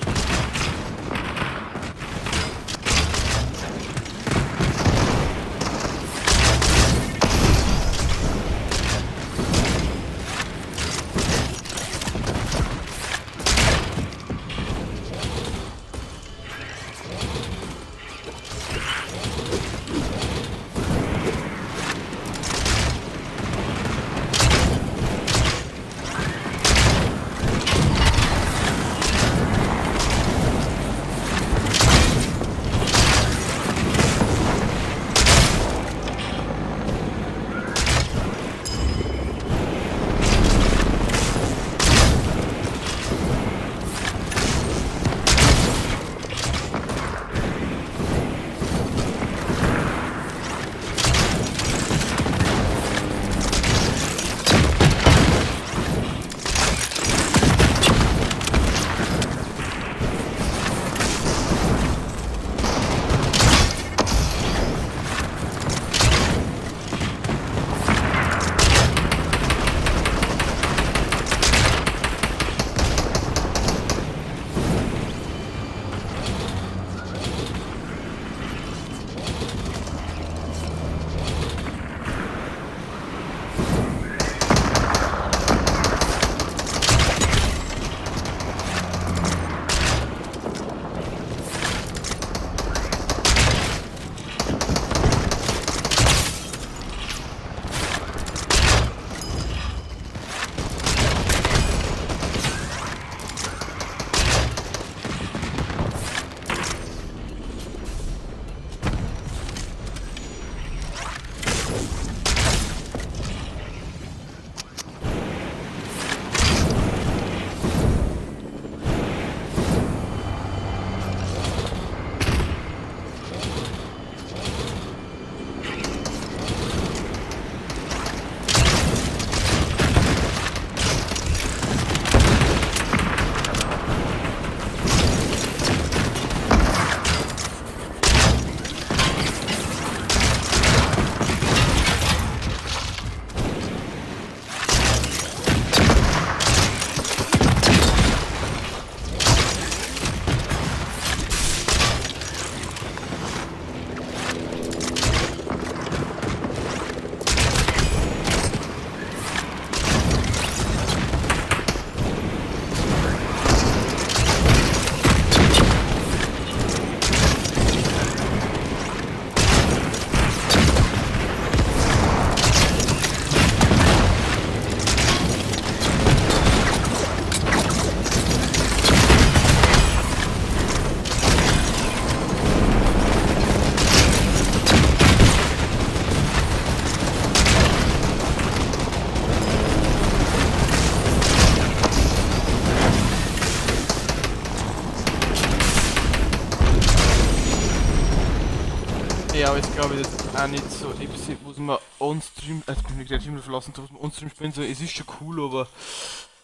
ja, aber jetzt glaube ich, das ist auch nicht so etwas, was man on-stream, also ich bin nicht gleich Stream verlassen, was man on-stream spielen soll. Es ist schon cool, aber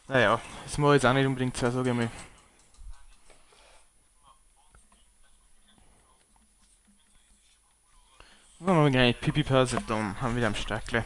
naja, das mache ich jetzt auch nicht unbedingt so, sage ich mal. Dann haben wir gleich Pipi-Pause, dann haben wir wieder am Stärkle.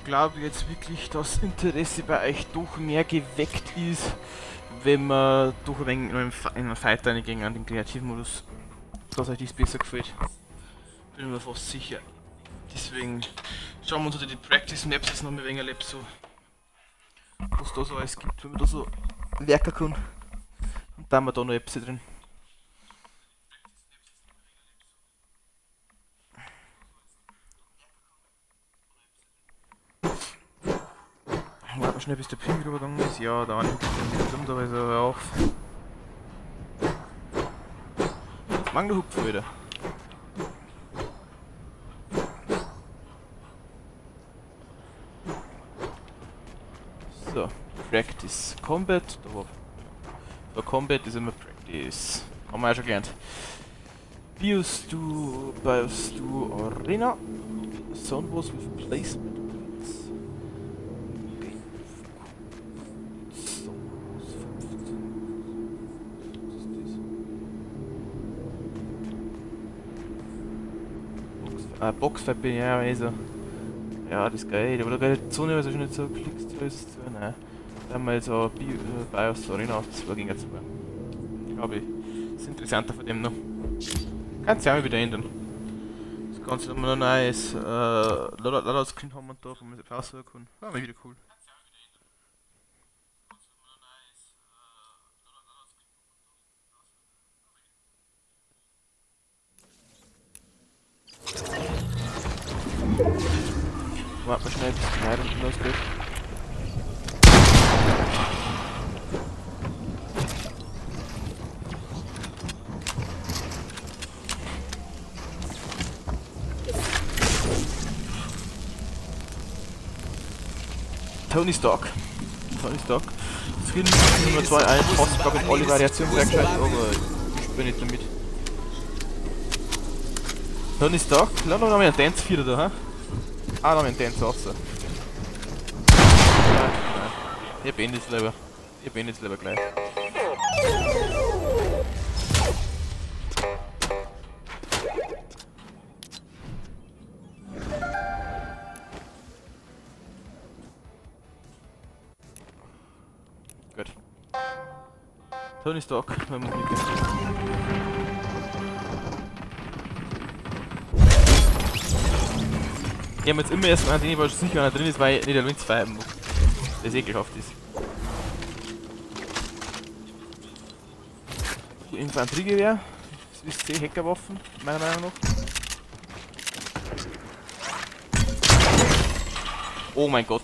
glaube jetzt wirklich, dass Interesse bei euch doch mehr geweckt ist, wenn man doch ein wenig in einen Fight reingehen an den Kreativmodus, dass euch das besser gefällt. Bin mir fast sicher. Deswegen schauen wir uns die Practice Maps jetzt noch mal ein wenig erlebt, so was da so alles gibt, wenn man da so werken kann. Und dann haben wir da noch Apps drin. Warten wir schnell, bis der Ping wieder übergegangen ist. Ja, da ist wieder dumm, da ist er auf. Jetzt mag der Hupfer wieder. So, Practice Combat. Da Combat ist immer Practice. Haben wir ja schon gelernt. BIOS to Arena. Soundboss with placement. Boxfight bin ich ja also. Ja, das ist geil, aber da geht die Zone also schon nicht so klickst du ist. Nein. Dann haben wir jetzt auch BIOS Arena 2 gegen 2. Glaube ich. Das ist interessanter von dem noch. Kannst du ja mal wieder ändern. Das Ganze haben wir noch ein neues Loadout-Screen haben wir da, wo man sich raussuchen kann. War mal wieder cool. Warten wir schnell, bis die Leitung losgeht. Tony Stark. Skin Nummer 2 ein, passt glaube ich in alle Variationen gleich, aber ich spiele nicht damit. Tony Stark, lass noch mal einen Dance 4 da, ha? Ah, noch einen Dance raus. Nein. Ich beende jetzt lieber gleich. Gut. Tony Stark, wenn man mitgehen. Ich habe jetzt immer erst mal den, weil sicher einer drin ist, weil ich nicht allein 2 haben muss. Das ekelhaft ist. Infanteriegewehr. Das ist C-Hackerwaffen, meiner Meinung nach. Oh mein Gott.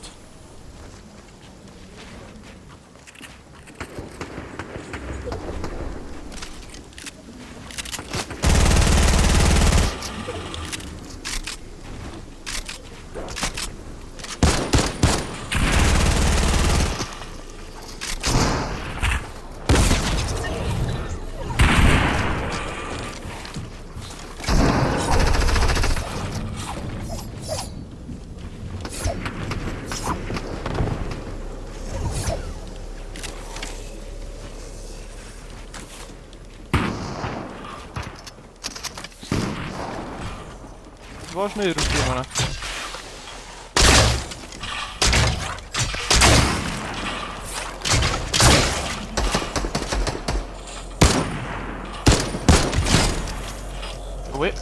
War schnell rumgehen, Mann. Oh wait.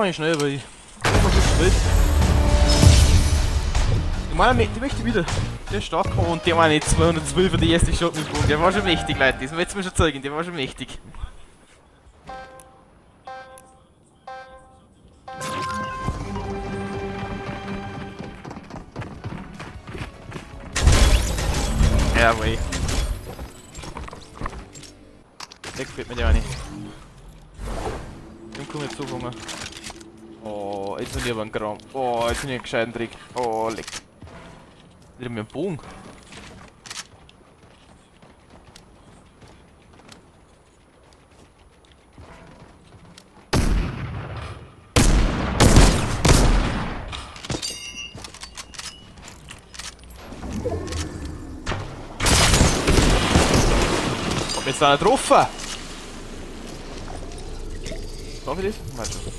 mal schnell, weil ich immer so spät. Ich meine, die möchte wieder. Der ist stark und der war nicht 212 für die erste Shotgun. Der war schon mächtig, Leute. Das möchte ich mir schon zeigen. Der war schon mächtig. Ja, wey. Der gefällt mir ja nicht. Dann komm ich jetzt so Hunger. Oh, jetzt habe ich aber einen Graum. Oh, jetzt habe ich einen gescheiten Trick. Oh, leck. Wieder mit dem Bogen. Hab jetzt da nicht getroffen. Darf ich das? Mal schon.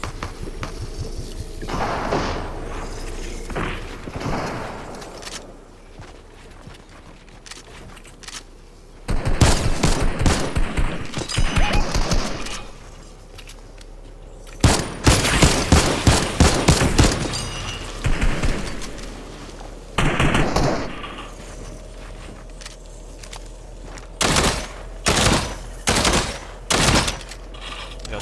Ja,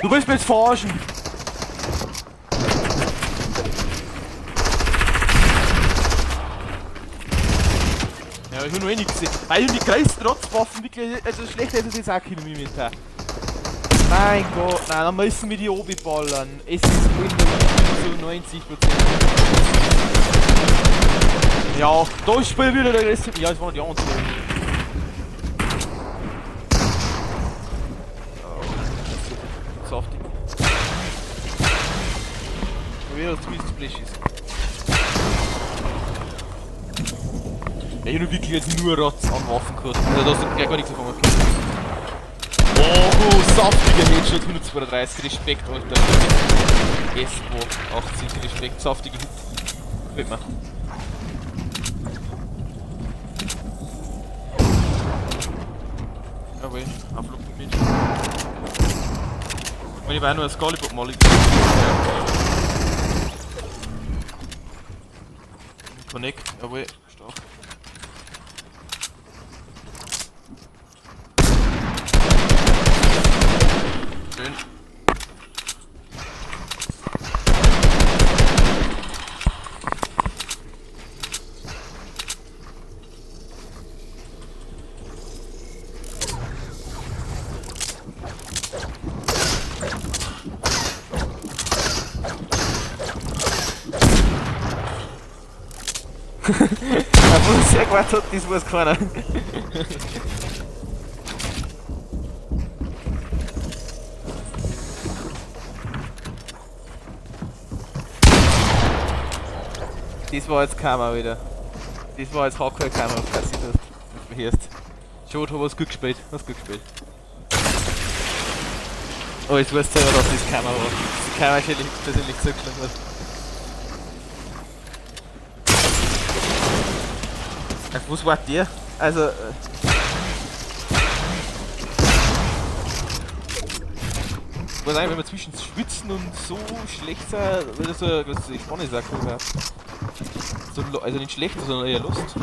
du willst mich jetzt verarschen! Ja, ich hab noch eh nichts gesehen. Weil die Kreistrotzwaffen wirklich, also schlechter ist es jetzt auch kein Inventar. Mein Gott, nein, dann müssen wir die oben ballern. Es ist Windows so 90%. Ja, da spielt wieder der Rest. Ja, es waren die anderen. Oh, saftig. Wieder das Twist Splash ist. Ja, ich hab wirklich jetzt nur Ratz an Waffen gehabt. Also da hast du gleich gar nichts davon gehabt. Oh, saftiger Headshot, 132, Respekt, Alter. S2, 80, Respekt, saftiger Hit. Gefällt mir. Jawohl, Auflocken mit. Und ich war nur ein Skalibot mal. Connect, jawohl, stark. Schön. Obwohl es sehr gewartet hat, das weiß keiner. Das war jetzt Kamera wieder. Das war jetzt Hardcore-Kamera, was passiert hat. Was du hörst. Schade, hast gut gespielt. Hast gut gespielt. Oh, ich weiß selber, dass das Kamera war. Die Kamera ist persönlich zurückgeschlagen wird. Was war der? Also. Ich weiß nicht, wenn man zwischen Schwitzen und so schlecht sein, weil das so eine spannende Sache war. So, also nicht schlecht, sondern eher Lust.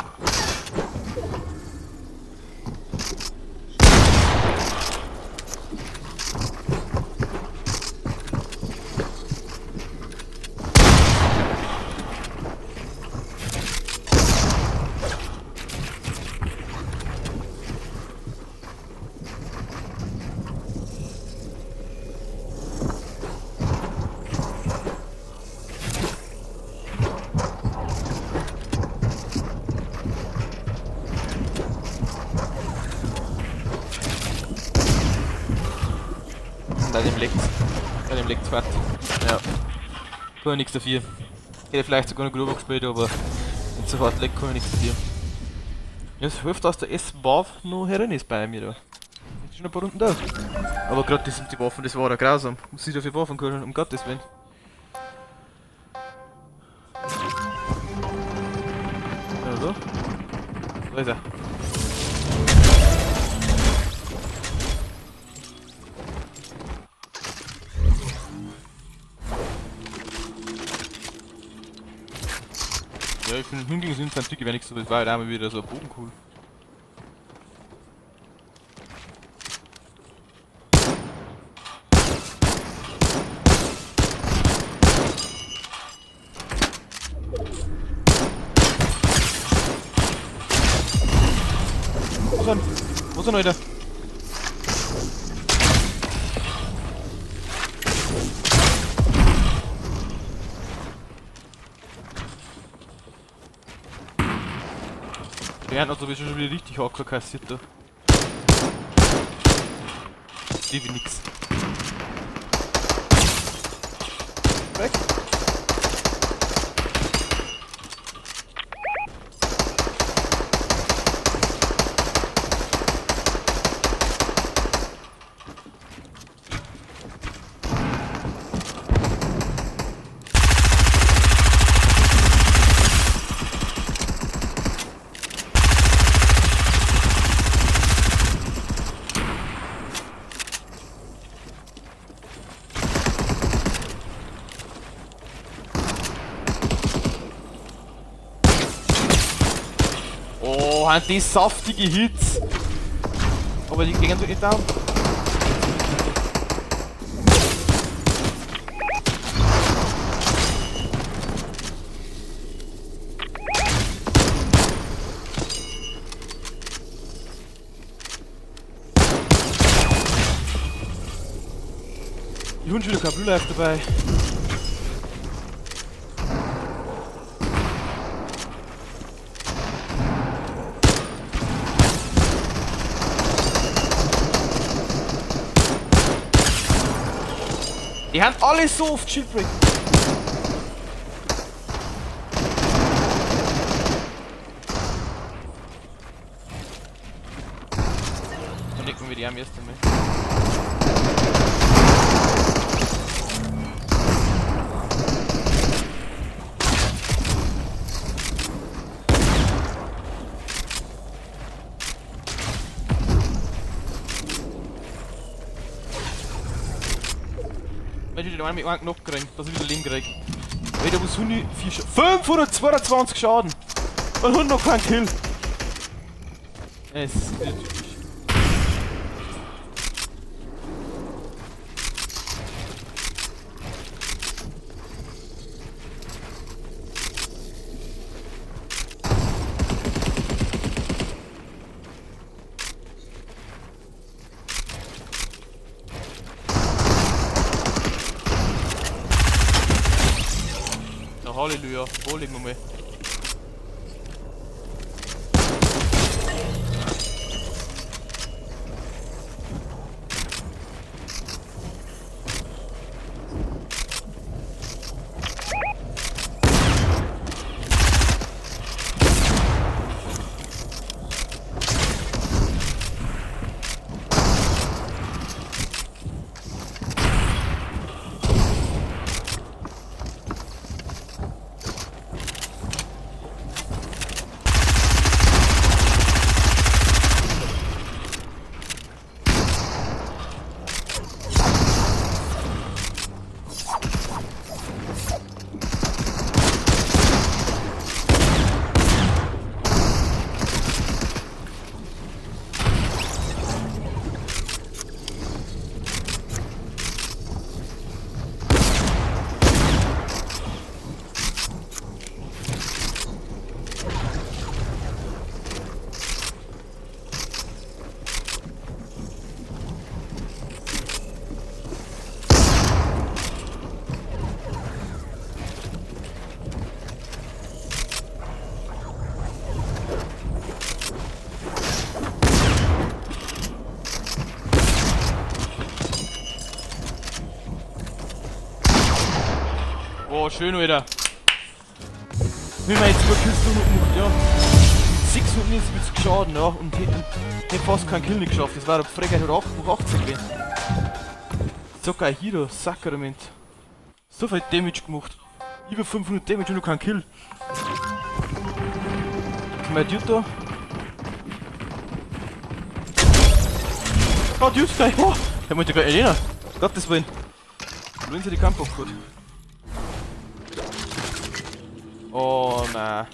Bei dem leckt's fett. Ja. Kann ich nichts dafür. Hätte vielleicht sogar noch grober gespielt, aber nicht so hart leckt kann ich nichts dafür. Es hilft, dass der S-Waf noch herin ist bei mir da. Ist schon ein paar Runden da. Aber gerade die Waffen, das war ja grausam. Muss ich dafür Waffen können, um Gottes Willen. Also. Da ist er. Ja, ich finde hingegen sind es ein wenig so, das war halt einmal wieder so ein Bogen cool. Wo ist er, Leute? Der hat also schon wieder richtig Hacker kassiert da. Die wie nix. Weg! Oh, haben die saftige Hits! Aber die gehen nicht down. Die Hund schon wieder kein Blue Life dabei. Die haben alle so oft Shipwreck. Dann decken wir die am ersten mit. Ich hätte mit einem Knock gekriegt, dass ich wieder Leben krieg. Ey, da muss 522 Schaden! Und Hund noch kein Kill! Es ist wieder typisch. Halleluja, wo liegen wir mal? Oh, schön wieder. Wie man jetzt über Küste noch macht, ja. 679 Schaden, ja, und hätte fast keinen Kill nicht geschafft. Das war der Frechheit hat 18 gewesen. Sogar Hero, Sakrament. So viel Damage gemacht. Über 500 Damage und noch kein Kill. Mein Dude da. Oh, Dude, gleich. Oh, der wollte gleich Elena. Gottes Willen. Wollen sie die Kampf auch gut. Oh, nein.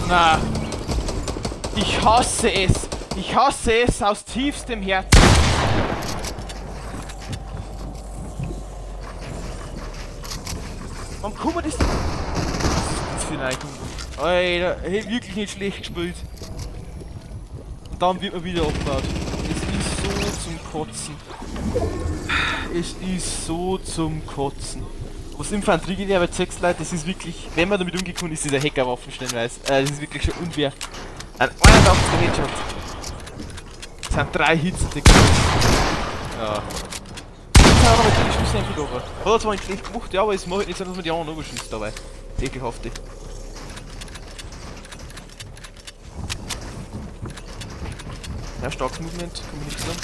Na. Ich hasse es. Ich hasse es aus tiefstem Herzen. Warum kann man das? Was ist das für eine Neigung? Alter, hey, wirklich nicht schlecht gespielt. Und dann wird man wieder abgebaut. Es ist so zum Kotzen. Es ist so zum Kotzen. Was Infanteriegewehr bei 6 Leute, das ist wirklich, wenn man damit umgehen kann, ist dieser Hackerwaffen stellenweise. Das ist wirklich schon unfair. Ein 81er Headshot. Das sind 3 Hits und ja. Das haben wir mit den Schüssen einfach over. Hat er zwar nicht schlecht gemacht, ja, aber es macht nicht so, dass man die anderen überschießt dabei. Das ekelhafte. Ja, starkes Movement, kann man nicht sagen.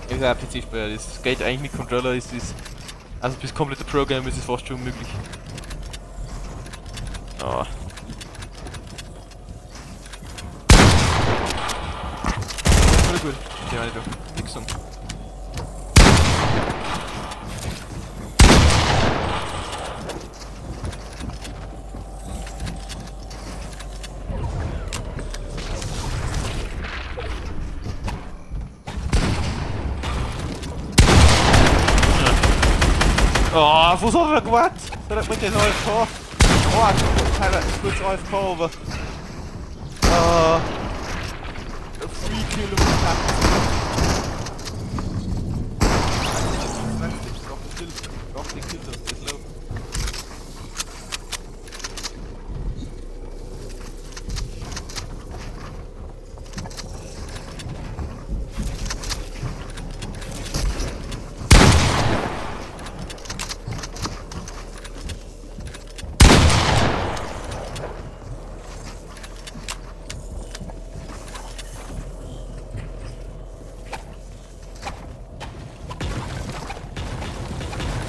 Wie gesagt, PC-Spieler, das geht eigentlich mit Controller, ist das. Also bis kompletter Programm ist es fast schon unmöglich. Oh. Voll gut. Ja, nicht da. Nix sagen. Oh, was hat er gemacht? Der hat mit den AFK. Oh, Tyler ist kurz AFK, aber. Free Kill und Attack. Braucht den Kill, das ist low.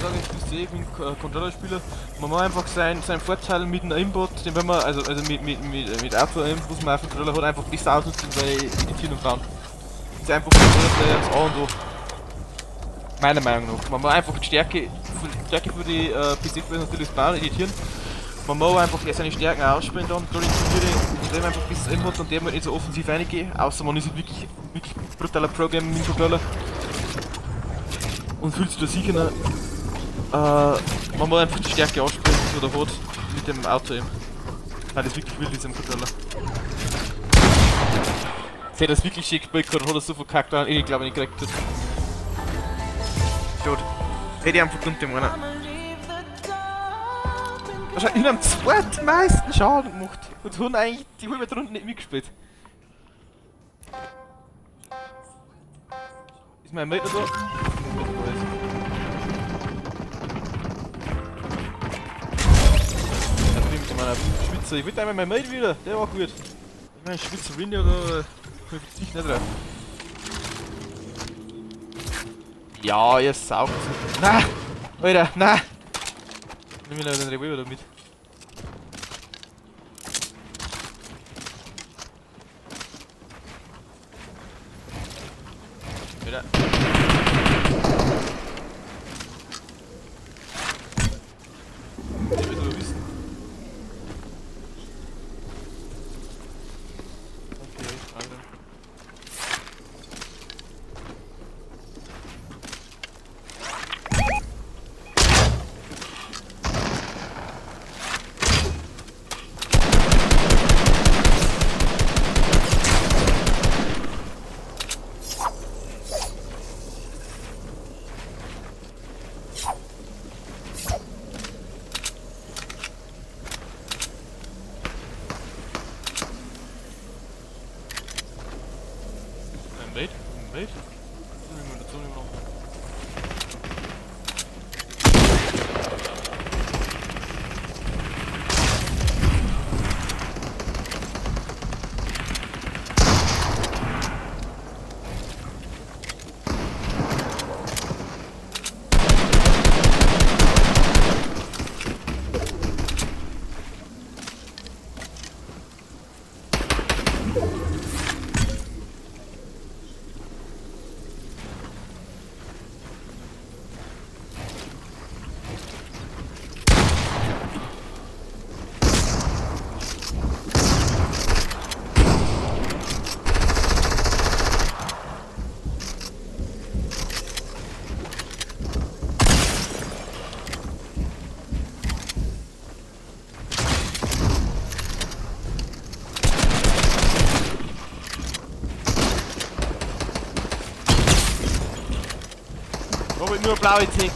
sagen, jetzt bist du eh wie ein Controller-Spieler. Man muss einfach seinen Vorteil mit einem Aimbot, den wenn man, also mit Auto-Aim, was man auf dem Controller hat, einfach besser ausnutzen bei Editieren und Bauen. Das ist einfach das A und O. Meiner Meinung nach. Man muss einfach die Stärke für die PC-Quellen natürlich bauen, editieren. Man muss einfach seine Stärken ausspielen dann, da den einfach bis es hat und der mal nicht so offensiv reingehen, außer man ist wirklich brutaler Programm mit dem Controller. Und fühlst du da sicher noch, man muss einfach die Stärke ausspielen, die man da hat, mit dem Auto eben. Weil das wirklich wild ist am Controller. Wenn das wirklich schick gespielt hat, hat er so verkackt, weil ich glaube nicht gekriegt hat. Gut. Hätte ich einfach dumm dem einen. Wahrscheinlich in am zweitmeisten Schaden gemacht. Und haben eigentlich die halbe Runde nicht mitgespielt. Ist mein Mate da? Da bin ich mit meiner Schwitzer. Ich will einmal mein Mate wieder, der war gut. Ich meine Schwitzer Windy oder verzicht nicht drauf. Ja, ihr saugt. Nein! Alter, nein! Nimm mir noch den Revolver da mit. Wieder. Ich will nur wissen. Okay, also. Wait. Aber nur blaue Tick.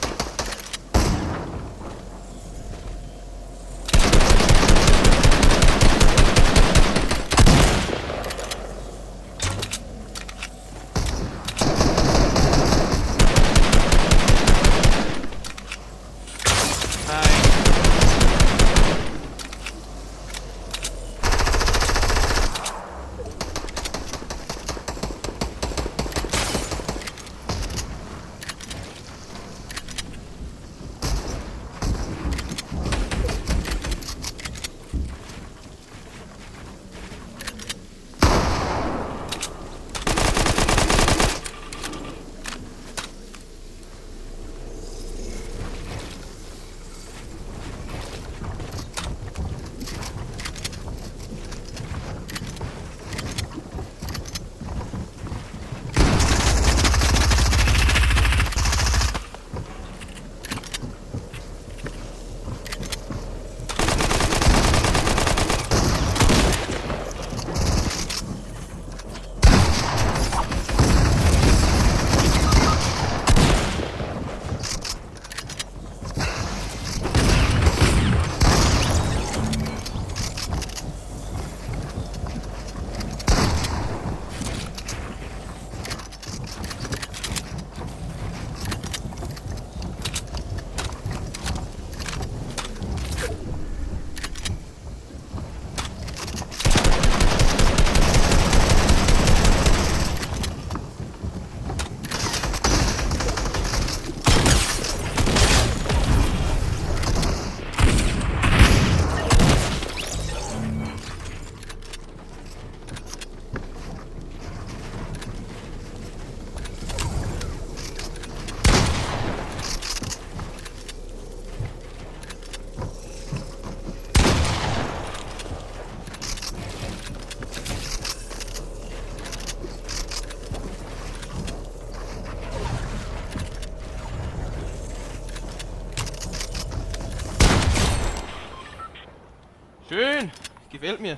Schön! Gefällt mir.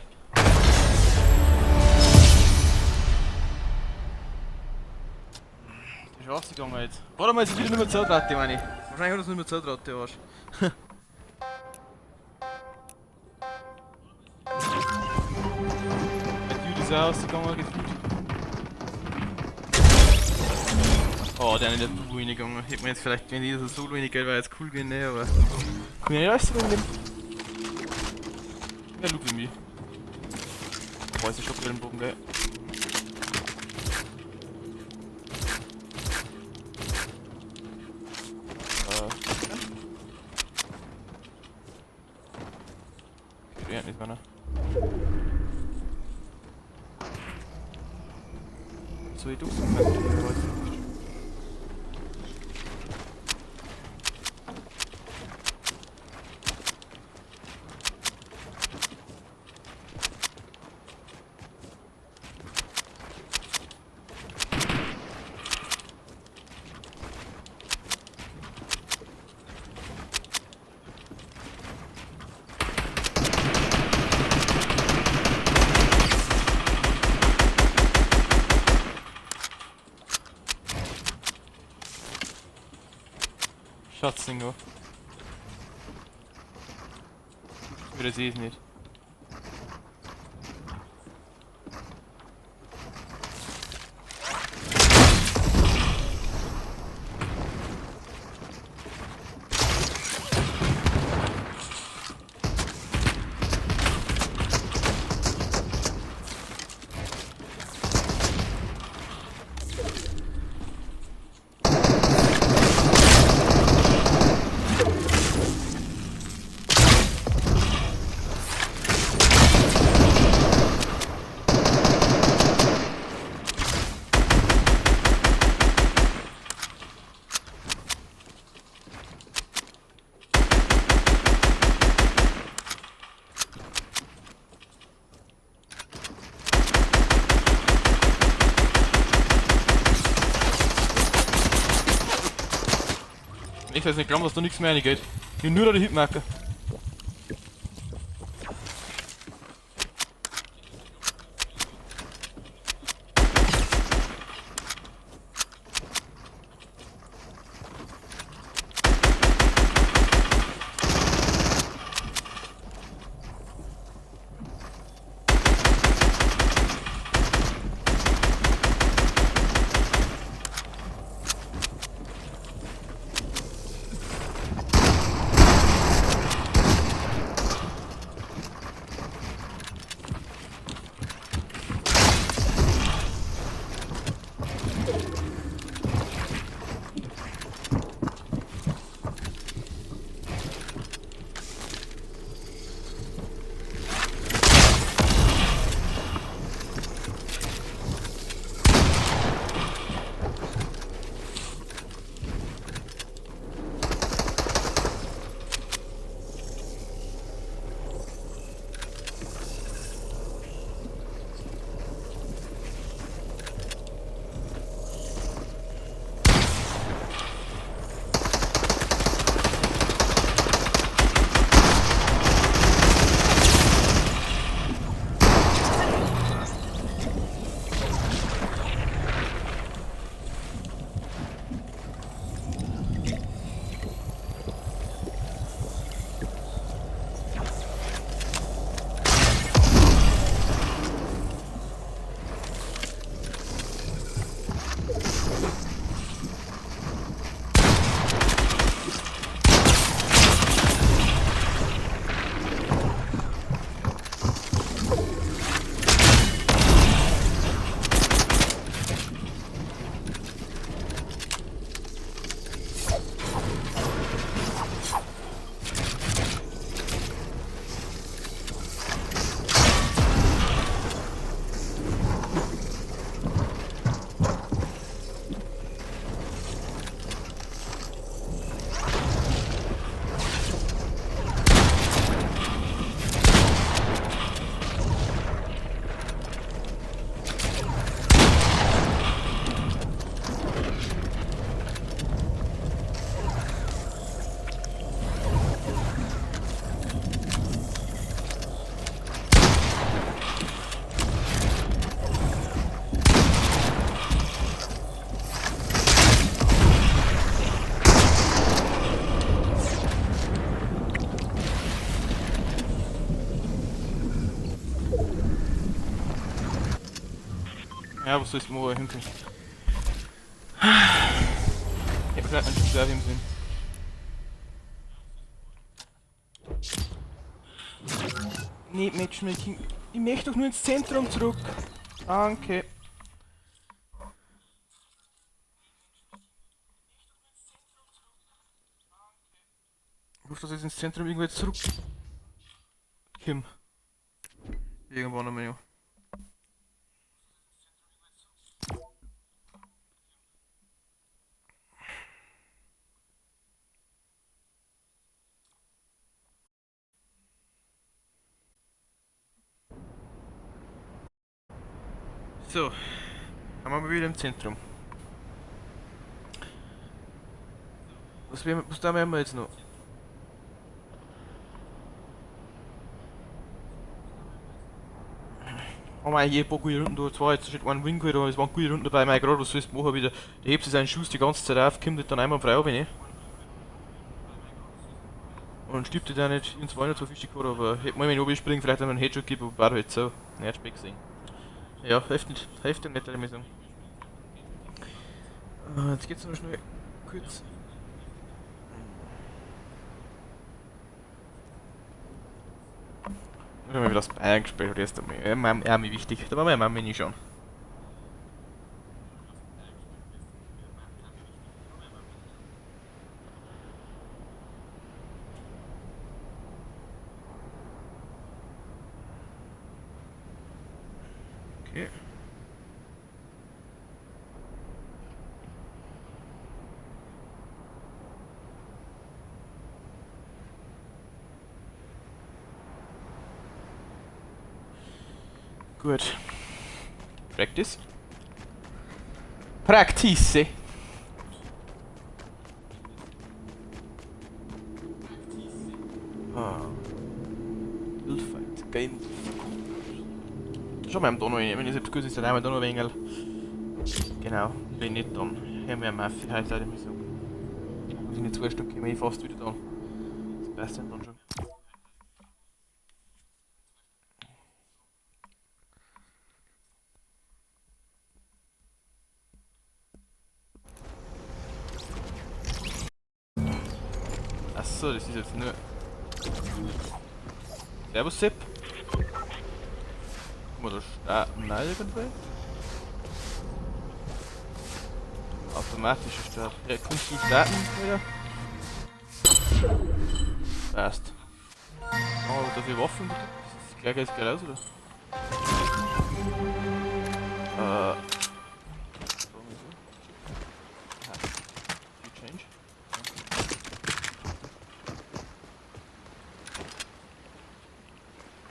Ist rausgegangen jetzt. Warte mal, jetzt ist wieder nur Zeltratte, meine ich. Wahrscheinlich hat das nur Zeltratte, Arsch. Der Dude ist auch ausgegangen, gefühlt. Oh, der ist in der Duo reingegangen. Hätte man jetzt vielleicht, wenn dieser Solo reingeht, wäre jetzt cool gewesen, ne, aber... Kann ich nicht alles drin nehmen? Ja, look wie mich. Weiß ich schon für den Bogen, gell? Ja, nicht mehr, ne? So wie du. Schatzingo. Wieder sehe ich es nicht. Ich weiß nicht, glauben, dass da nichts mehr reingeht. Ich hab nur da die Hitmarker. Ja, was sollst du mal hinkriegen? Ich hab vielleicht einen Schuss im Sinn. Nee, Matchmaking. Ich möchte doch nur ins Zentrum zurück. Danke. Ich hoffe, dass ich jetzt ins Zentrum irgendwo jetzt zurück. Kim. Irgendwann einmal, ja. So, dann haben wir wieder im Zentrum. Was da werden wir jetzt noch? Haben wir eigentlich ein paar gute Runden da. Zwar jetzt steht ein Win geholt, aber es waren gute Runden dabei. Mein gerade, was sollst du machen wieder? Der hebt sich seinen Schuss die ganze Zeit auf, kommt dann einmal frei runter, ne? Und stirbt er dann nicht ins Wein so fischig gehabt, aber hätte man ihn oben springen, vielleicht einmal einen Headshot gegeben, aber war halt so. Ne, hat Speck gesehen. Ja, heftig nicht, würde ich sagen. Jetzt geht's noch schnell kurz. Ich habe mir wieder das Bayern gespielt, oder ist mir wichtig. Da war meine Mami nicht schon. Okay. Gut. Practice. Practice. Ah. Buildfight. Game. Schauen wir am Donau rein. Wenn ich jetzt gut ist, dann einmal da noch ein wenig. Genau. Wenn nicht, dann haben wir eine Mafia heute leider so. Wir sind in 2 Stunden, gehen wir fast wieder da. Das passt dann schon. Achso, das ist jetzt nur. Servus Sepp. Guck mal, da starten nein irgendwie. Automatische Start. Ja, kannst du starten wieder? Passt. Oh, dafür Waffen bitte? Das gleich jetzt gleich aus, oder? Change.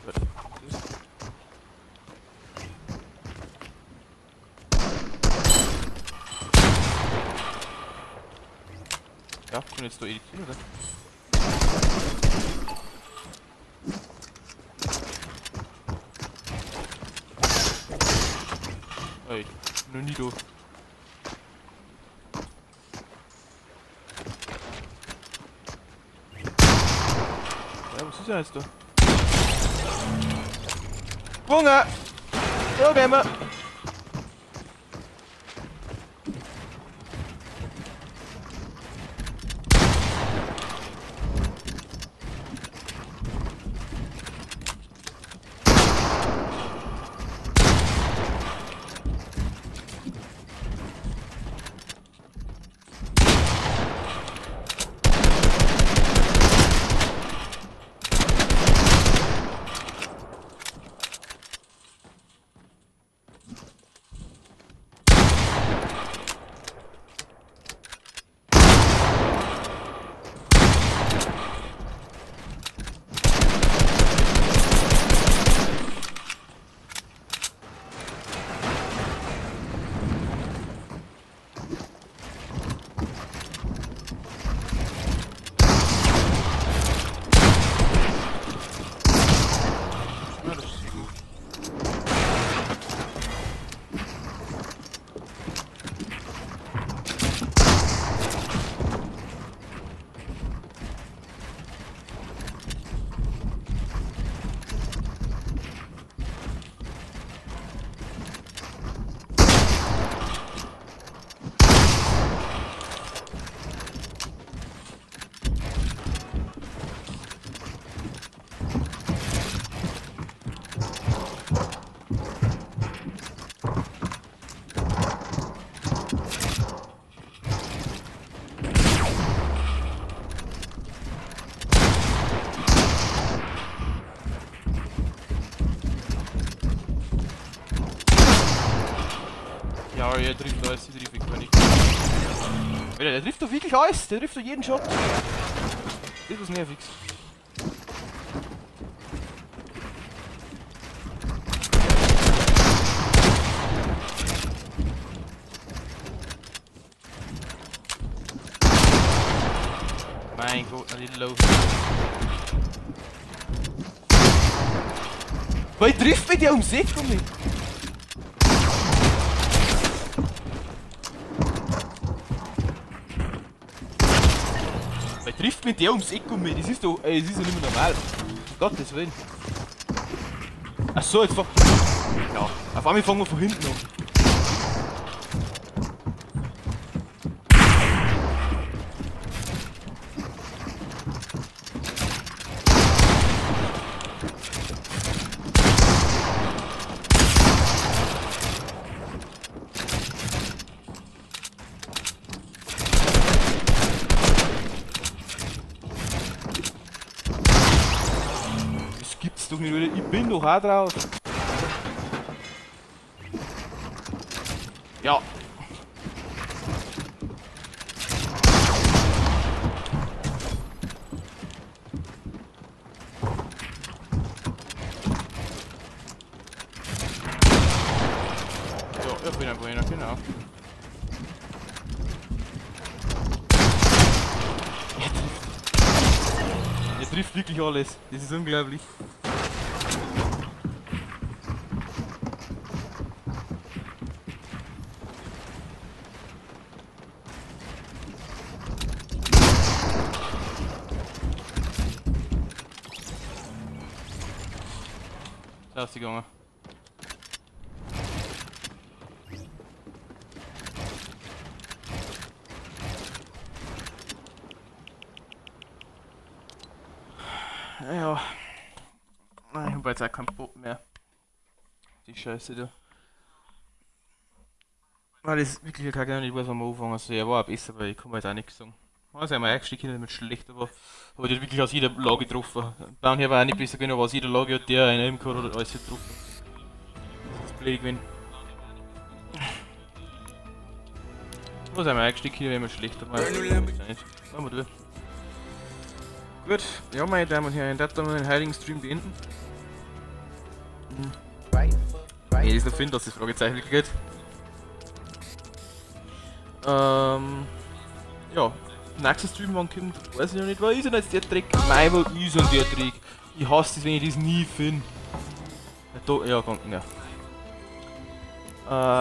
Gut. Ja, können jetzt da editieren, oder? Ey, noch nie da. Ja, was ist denn jetzt da? Hunger! So gehen wir! sorry, er trifft alles, die trifft ich gar nicht. Alter, der trifft doch wirklich alles, der trifft doch jeden Shot. Das ist nervig. Mein Gott, ein little low. Weil trifft mich der ums Eck um mich? Weil trifft mich der ums Eck um mich? Das ist doch, das ist ja nicht mehr normal. Um Gottes Willen. Achso, jetzt fuck. Ja, auf einmal fangen wir von hinten an. Gibt's doch nicht, Alter. Ich bin doch auch drauf. Ja. Ja, ich bin ein Trainer, genau. Er trifft wirklich alles. Das ist unglaublich. Da ist die gegangen. Ja. Nein, ich hab jetzt auch keinen Bock mehr. Die Scheiße da. Weil das wirklich gar nicht weiß, wo man anfangen soll. Er war auch besser, weil ich kann mir jetzt auch nichts sagen. Also einmal eingestiegen, nicht schlecht, aber die hat wirklich aus jeder Lage getroffen. Bauen hier war auch nicht besser gewesen, aber aus jeder Lage hat der einen MK oder alles getroffen. Das ist blöd gewesen. Was einmal eingestiegen, hier wäre immer schlechter. Machen wir durch. Gut, ja meine Damen und Herren, das dann mal den heiligen Stream beenden. Ich ist noch finden, dass das Fragezeichen geht. Ja, nächster Stream wann kommt, weiß ich noch nicht, was ist denn jetzt der Trick? Nein, was ist denn der Trick? Ich hasse es, wenn ich das nie finde. Ja, kommt ja.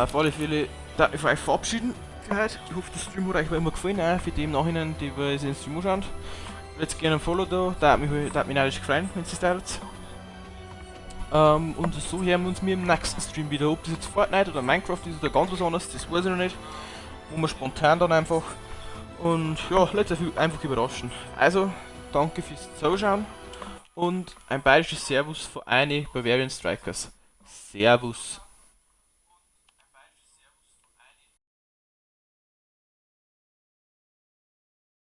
Auf alle Fälle, darf ich von euch verabschieden für heute. Ich hoffe, der Stream hat euch immer gefallen, auch für die im Nachhinein, die wir den Stream anschauen. Jetzt gerne ein Follow da, da hat mich natürlich gefreut, wenn es das und so hören wir uns im nächsten Stream wieder. Ob das jetzt Fortnite oder Minecraft ist oder ganz was anderes, das weiß ich noch nicht. Wo wir spontan dann einfach. Und ja, lasst euch einfach überraschen. Also, danke fürs Zuschauen und ein bayerisches Servus von eine Bavarian Strikers. Servus.